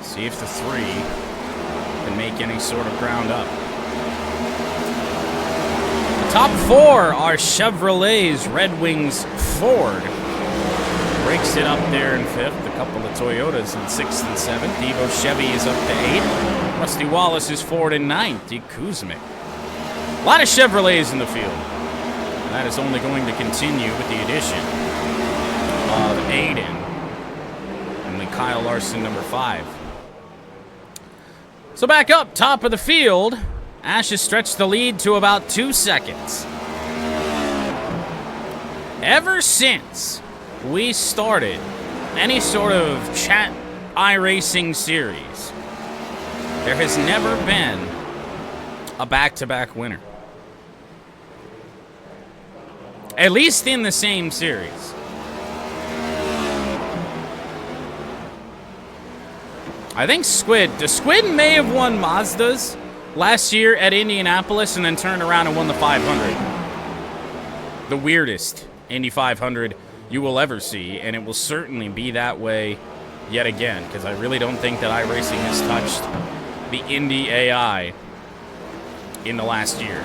See if the 3 can make any sort of ground up. The top 4 are Chevrolet's, Red Wings, Ford. Breaks it up there in 5th. A couple of Toyotas in 6th and 7th. Evo Chevy is up to 8th. Rusty Wallace is 4th and 9th. Deke Kuzmic. A lot of Chevrolets in the field. And that is only going to continue with the addition of Aiden and the Kyle Larson number 5. So back up, top of the field. Ash has stretched the lead to about 2 seconds. Ever since we started any sort of chat iRacing series, there has never been a back-to-back winner. At least in the same series. I think Squid may have won Mazdas last year at Indianapolis and then turned around and won the 500. The weirdest Indy 500 you will ever see, and it will certainly be that way yet again, because I really don't think that iRacing has touched the Indy AI in the last year.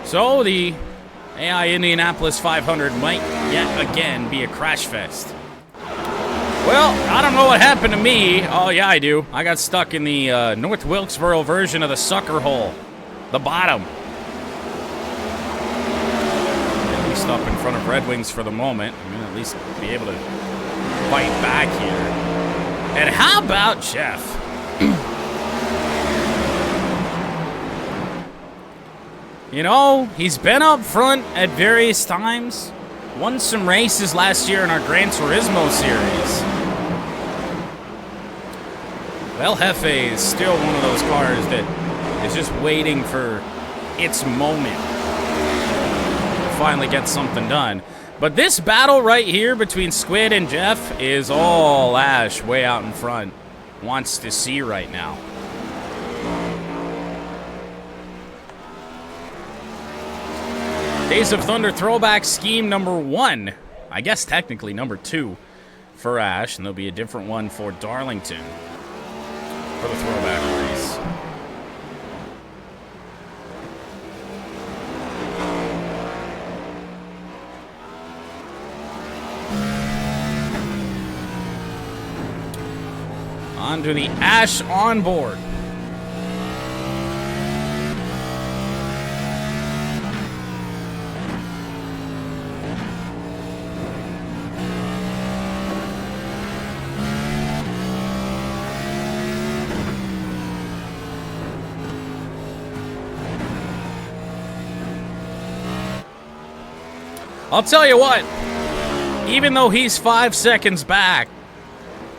So the AI Indianapolis 500 might yet again be a crash fest. Well, I don't know what happened to me. Oh, yeah, I do. I got stuck in the North Wilkesboro version of the sucker hole. The bottom. At least up in front of Red Wings for the moment. I'm going to at least be able to fight back here. And how about Jeff? You know, he's been up front at various times. Won some races last year in our Gran Turismo series. El Jefe is still one of those cars that is just waiting for its moment to finally get something done. But this battle right here between Squid and Jeff is all Ash way out in front wants to see right now. Days of Thunder throwback scheme number 1. I guess technically number 2 for Ash, and there'll be a different one for Darlington for the throwback race. On to the Ash onboard. I'll tell you what, even though he's 5 seconds back,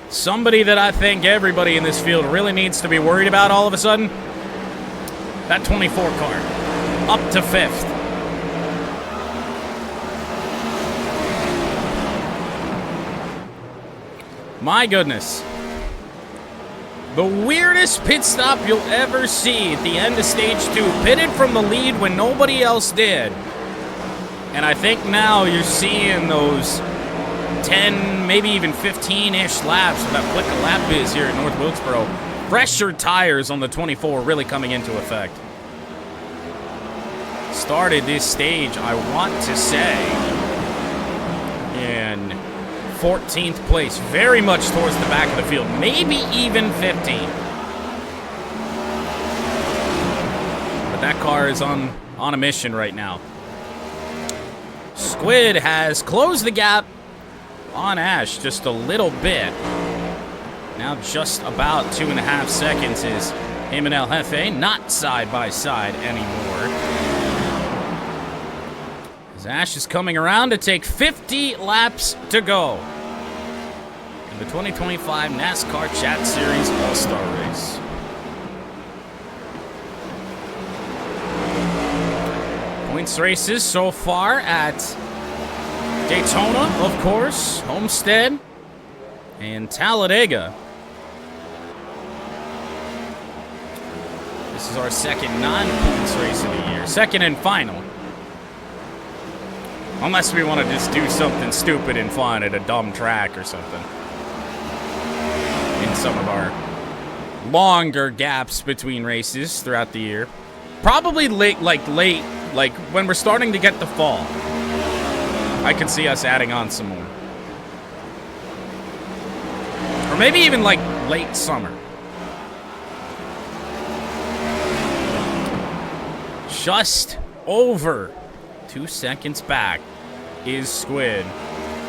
somebody that I think everybody in this field really needs to be worried about all of a sudden, that 24 car, up to 5th. My goodness. The weirdest pit stop you'll ever see at the end of stage 2, pitted from the lead when nobody else did. And I think now you're seeing those 10, maybe even 15-ish laps of that Flick a Lap is here at North Wilkesboro. Fresher tires on the 24 really coming into effect. Started this stage, I want to say, in 14th place. Very much towards the back of the field. Maybe even 15. But that car is on a mission right now. Squid has closed the gap on Ash just a little bit. Now just about 2.5 seconds is him and El Jefe not side by side anymore. As Ash is coming around to take 50 laps to go in the 2025 NASCAR Chat Series All-Star Race. Points races so far at Daytona, of course, Homestead, and Talladega. This is our second non-points race of the year. Second and final. Unless we want to just do something stupid and fun at a dumb track or something. In some of our longer gaps between races throughout the year. Probably late, like when we're starting to get the fall. I could see us adding on some more. Or maybe even like late summer. Just over 2 seconds back is Squid.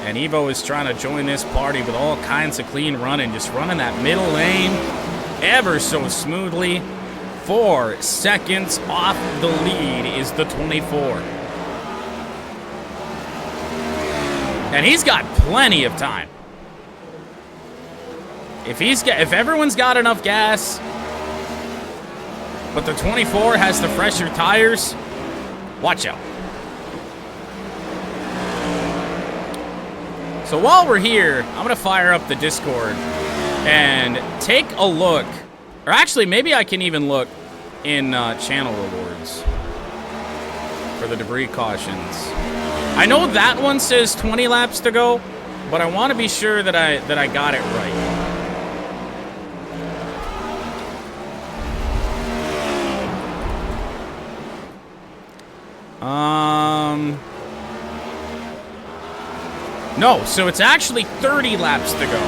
And Evo is trying to join this party with all kinds of clean running. Just running that middle lane ever so smoothly. 4 seconds off the lead is the 24. And he's got plenty of time. If everyone's got enough gas, but the 24 has the fresher tires, watch out. So while we're here, I'm gonna fire up the Discord and take a look. Or actually, maybe I can even look in channel rewards for the debris cautions. I know that one says 20 laps to go, but I want to be sure that I got it right. No, so it's actually 30 laps to go.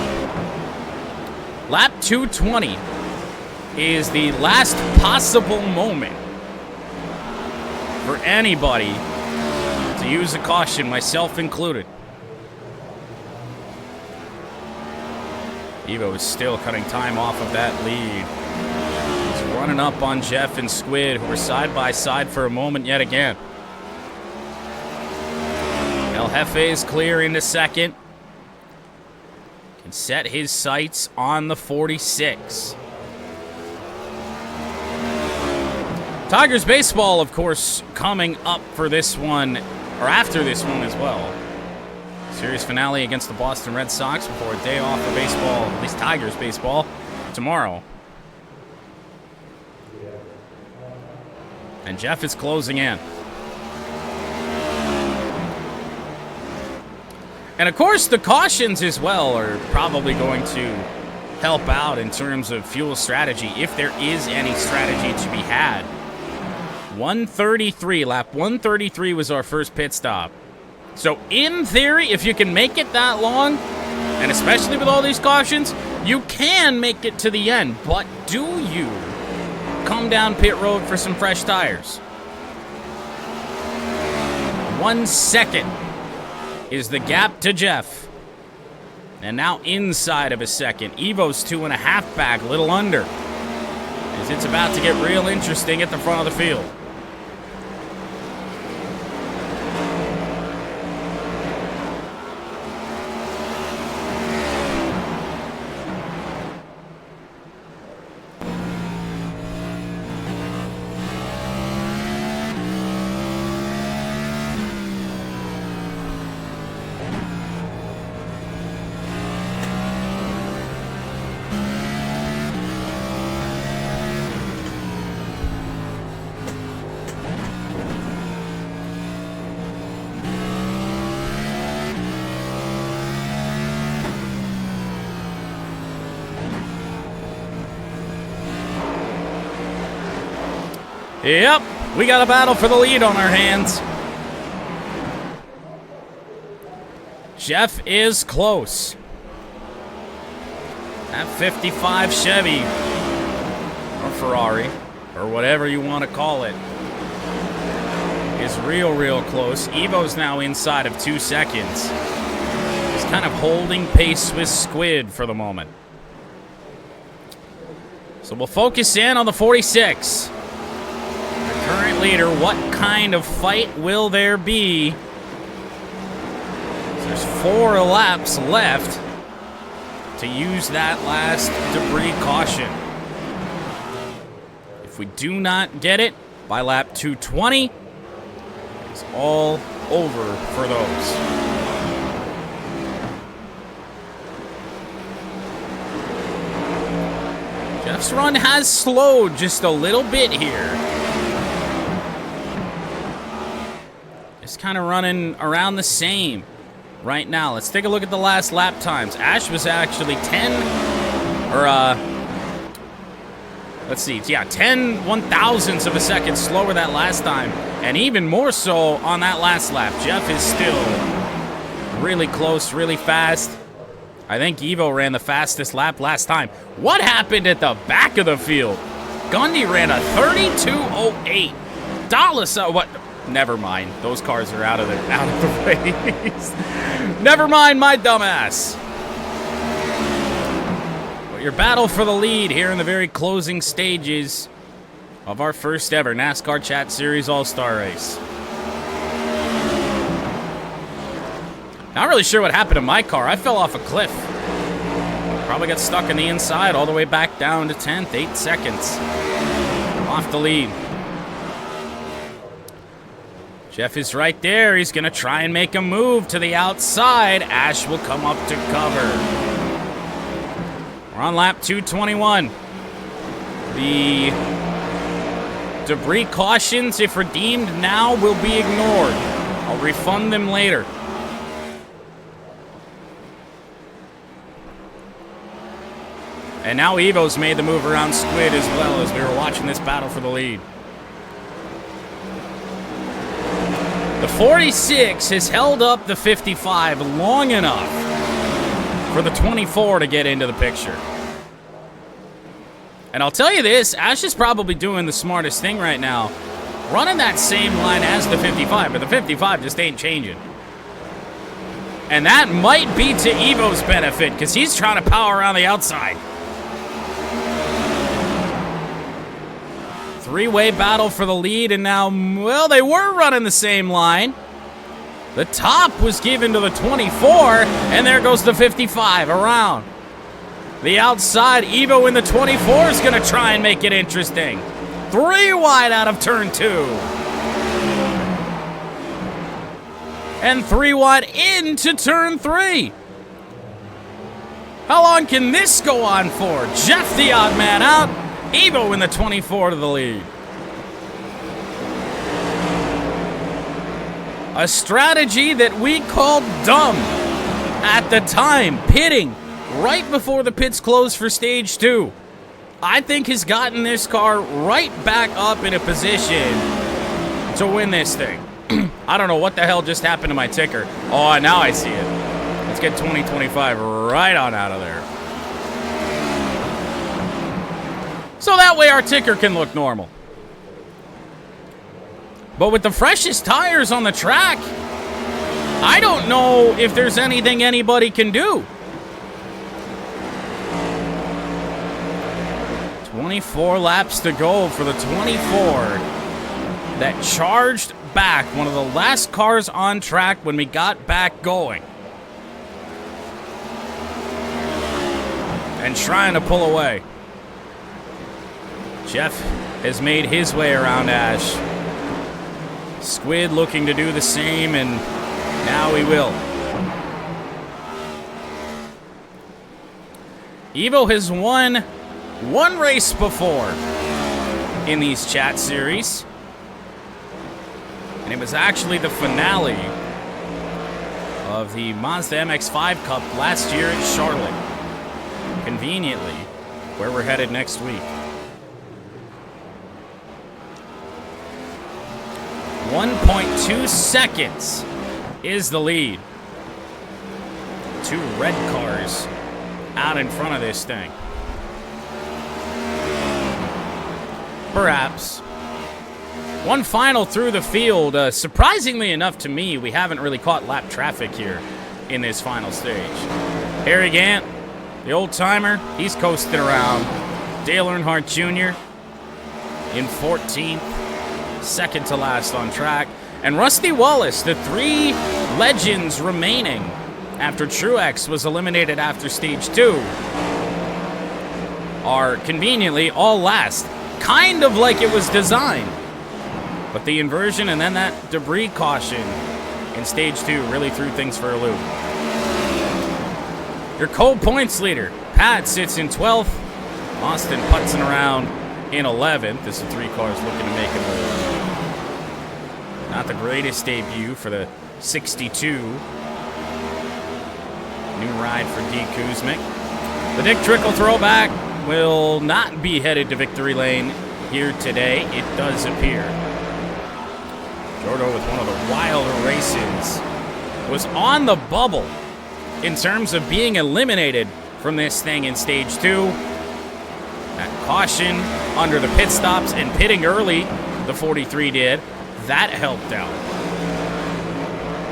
Lap 220 is the last possible moment for anybody to use a caution, myself included. Evo is still cutting time off of that lead. He's running up on Jeff and Squid, who are side by side for a moment yet again. El Jefe is clear into second. Can set his sights on the 46. Tigers baseball, of course, coming up for this one, or after this one as well. Series finale against the Boston Red Sox before a day off for baseball, at least Tigers baseball, tomorrow. And Jeff is closing in. And of course, the cautions as well are probably going to help out in terms of fuel strategy, if there is any strategy to be had. 133, lap 133 was our first pit stop. So in theory, if you can make it that long, and especially with all these cautions, you can make it to the end. But do you come down pit road for some fresh tires? 1 second is the gap to Jeff. And now inside of a second. Evo's 2.5 back, a little under, as it's about to get real interesting at the front of the field. Yep, we got a battle for the lead on our hands. Jeff is close. That 55 Chevy, or Ferrari, or whatever you want to call it, is real close. Evo's now inside of 2 seconds. He's kind of holding pace with Squid for the moment. So we'll focus in on the 46. Current leader, what kind of fight will there be? So there's 4 laps left to use that last debris caution. If we do not get it by lap 220, it's all over for those. Jeff's run has slowed just a little bit here. It's kind of running around the same right now. Let's take a look at the last lap times. Ash was actually 10 1/1000ths of a second slower that last time, and even more so on that last lap. Jeff is still really close, really fast. I think Evo ran the fastest lap last time. What happened at the back of the field? Gundy ran a 32:08. Dallas, what? Never mind. Those cars are out of the race. Never mind, my dumbass. But your battle for the lead here in the very closing stages of our first ever NASCAR Chat Series All-Star Race. Not really sure what happened to my car. I fell off a cliff. Probably got stuck in the inside all the way back down to 10th. 8 seconds off the lead. Jeff is right there. He's going to try and make a move to the outside. Ash will come up to cover. We're on lap 221. The debris cautions, if redeemed now, will be ignored. I'll refund them later. And now Evo's made the move around Squid as well, as we were watching this battle for the lead. The 46 has held up the 55 long enough for the 24 to get into the picture. And I'll tell you this, Ash is probably doing the smartest thing right now, running that same line as the 55, but the 55 just ain't changing. And that might be to Evo's benefit, because he's trying to power around the outside. Three-way battle for the lead, and now, well, they were running the same line. The top was given to the 24, and there goes the 55 around. The outside, Evo in the 24 is going to try and make it interesting. 3 wide out of turn 2. And 3 wide into turn 3. How long can this go on for? Jeff the odd man out. Evo in the 24 to the lead. A strategy that we called dumb at the time, pitting right before the pits closed for stage 2. I think has gotten this car right back up in a position to win this thing. I don't know what the hell just happened to my ticker. Oh, now I see it. Let's get 2025 right on out of there. So that way our ticker can look normal. But with the freshest tires on the track, I don't know if there's anything anybody can do. 24 laps to go for the 24 that charged back, one of the last cars on track when we got back going. And trying to pull away. Jeff has made his way around Ash. Squid looking to do the same, and now he will. Evo has won one race before in these chat series, and it was actually the finale of the Mazda MX-5 Cup last year at Charlotte, conveniently where we're headed next week. 1.2 seconds is the lead. 2 red cars out in front of this thing. Perhaps. One final through the field. Surprisingly enough to me, we haven't really caught lap traffic here in this final stage. Harry Gant, the old timer, he's coasting around. Dale Earnhardt Jr. in 14th. Second to last on track. And Rusty Wallace, the 3 legends remaining after Truex was eliminated after stage 2, are conveniently all last. Kind of like it was designed. But the inversion and then that debris caution in stage 2 really threw things for a loop. Your co-points leader, Pat, sits in 12th. Austin putzing around in 11th. This is 3 cars looking to make a move. Not the greatest debut for the 62. New ride for D. Kuzmic. The Dick Trickle throwback will not be headed to victory lane here today. It does appear. Jordo with one of the wilder races was on the bubble in terms of being eliminated from this thing in stage 2. That caution under the pit stops and pitting early, the 43 did. That helped out.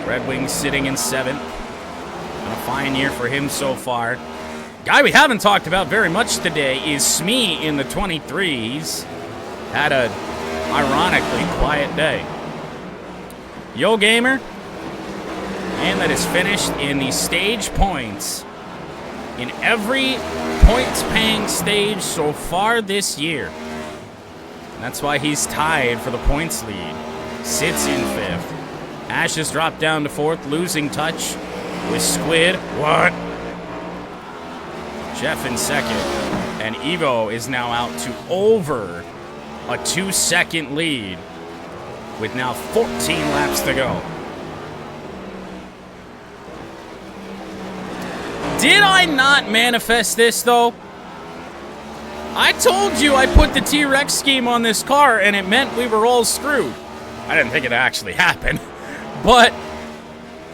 Red Wings sitting in 7th. And a fine year for him so far. Guy we haven't talked about very much today is Smee in the 23s. Had a, ironically, quiet day. Yo Gamer, man that is finished in the stage points in every points-paying stage so far this year. And that's why he's tied for the points lead. Sits in 5th. Ash has dropped down to 4th, losing touch with Squid. What? Jeff in 2nd. And Evo is now out to over a 2-second lead with now 14 laps to go. Did I not manifest this, though? I told you I put the T-Rex scheme on this car, and it meant we were all screwed. I didn't think it actually happened, But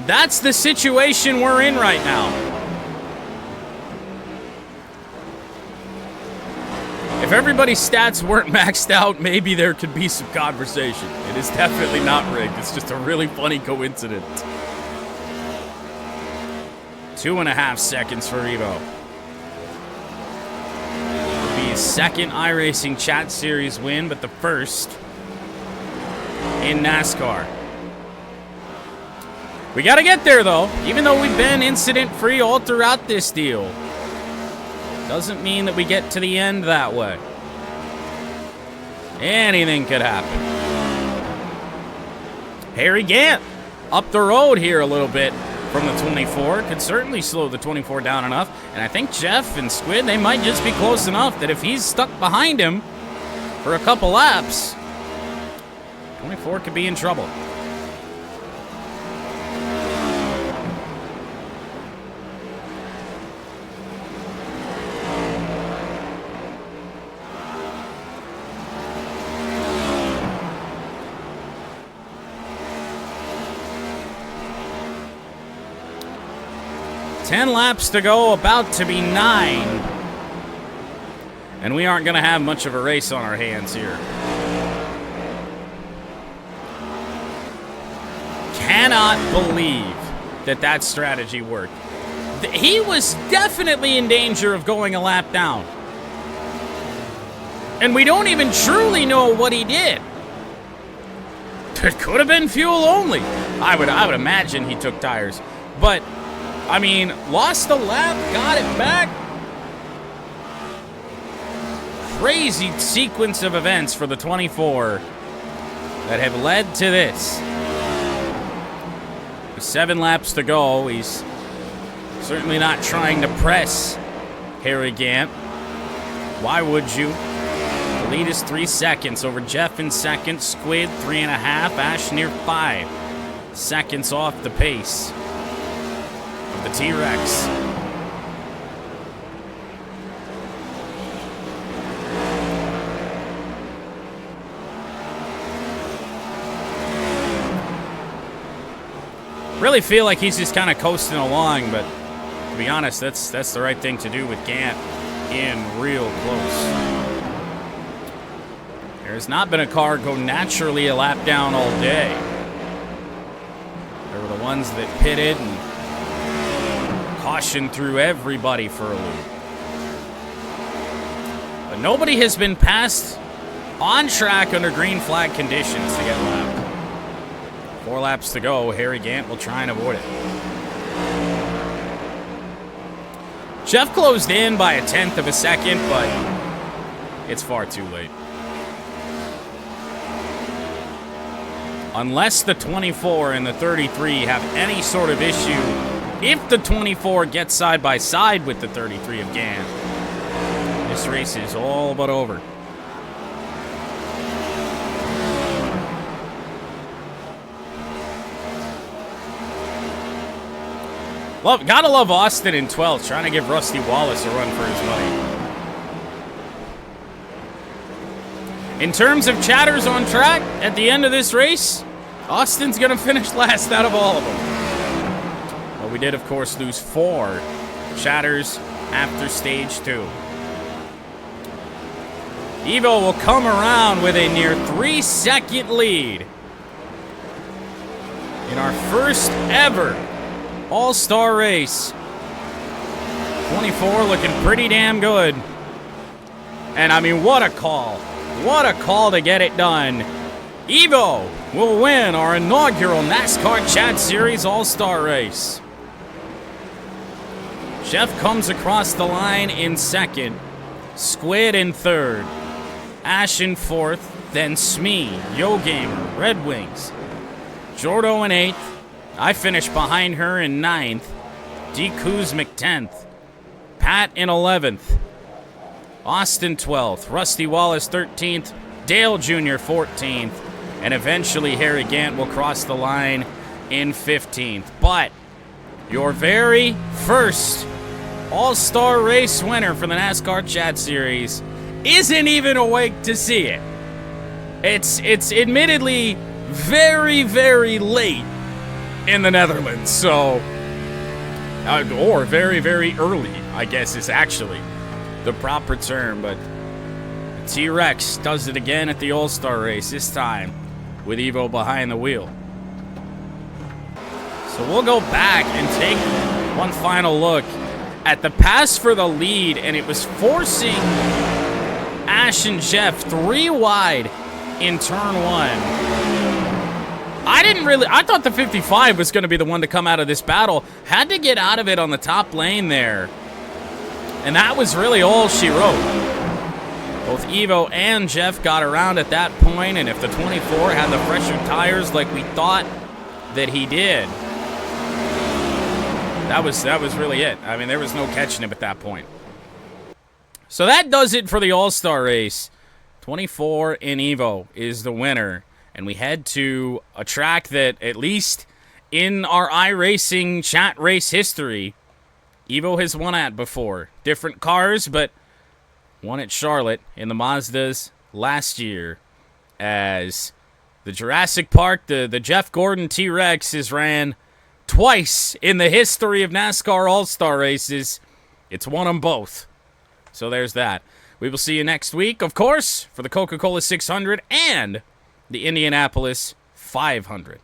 that's the situation we're in right now. If everybody's stats weren't maxed out, maybe there could be some conversation. It is definitely not rigged. It's just a really funny coincidence. 2.5 seconds for Evo. It'll be his second iRacing Chat Series win, but the first in NASCAR. We got to get there, though. Even though we've been incident-free all throughout this deal, doesn't mean that we get to the end that way. Anything could happen. Harry Gant up the road here a little bit from the 24. Could certainly slow the 24 down enough. And I think Jeff and Squid, they might just be close enough that if he's stuck behind him for a couple laps, 24 could be in trouble. Ten laps to go, about to be 9. And we aren't going to have much of a race on our hands here. Cannot believe that that strategy worked. He was definitely in danger of going a lap down. And we don't even truly know what he did. It could have been fuel only. I would imagine he took tires. But I mean, lost a lap, got it back. Crazy sequence of events for the 24 that have led to this. With 7 laps to go, he's certainly not trying to press Harry Gant. Why would you? The lead is 3 seconds over Jeff in second, Squid 3.5, Ash near 5 seconds off the pace. The T-Rex. Really feel like he's just kind of coasting along, but to be honest, that's the right thing to do with Gant in real close. There's not been a car go naturally a lap down all day. There were the ones that pitted and caution through everybody for a loop. But nobody has been passed on track under green flag conditions to get lapped. 4 laps to go. Harry Gant will try and avoid it. Jeff closed in by a 1/10 of a second, but it's far too late. Unless the 24 and the 33 have any sort of issue, if the 24 gets side by side with the 33 of Gant, this race is all but over. Gotta love Austin in 12th, trying to give Rusty Wallace a run for his money. In terms of chatters on track at the end of this race, Austin's gonna finish last out of all of them. But we did, of course, lose 4 chatters after stage 2. Evo will come around with a near 3-second lead in our first ever All-Star race. 24 looking pretty damn good. And I mean, what a call. What a call to get it done. Evo will win our inaugural NASCAR Chat Series All-Star race. Jeff comes across the line in second. Squid in third. Ash in fourth. Then Smee, Yo Gamer, Red Wings. Jordo in 8th. I finished behind her in 9th. D. Kuzmic 10th. Pat in 11th. Austin 12th. Rusty Wallace 13th. Dale Jr. 14th. And eventually Harry Gant will cross the line in 15th. But your very first All-Star race winner for the NASCAR Chat Series isn't even awake to see it. It's admittedly very, very late in the Netherlands. So, or very, very early, I guess is actually the proper term. But T-Rex does it again at the All-Star race, this time with Evo behind the wheel. So we'll go back and take one final look at the pass for the lead, and it was forcing Ash and Jeff 3 wide in turn 1. I thought the 55 was going to be the one to come out of this battle. Had to get out of it on the top lane there. And that was really all she wrote. Both Evo and Jeff got around at that point, and if the 24 had the fresher tires like we thought that he did, that was really it. I mean, there was no catching him at that point. So that does it for the All-Star race. 24 in Evo is the winner, and we head to a track that, at least in our iRacing chat race history, Evo has won at before. Different cars, but won at Charlotte in the Mazdas last year, as the Jurassic Park, the Jeff Gordon T-Rex is ran twice in the history of NASCAR All-Star races. It's won them both. So there's that. We will see you next week, of course, for the Coca-Cola 600 and the Indianapolis 500.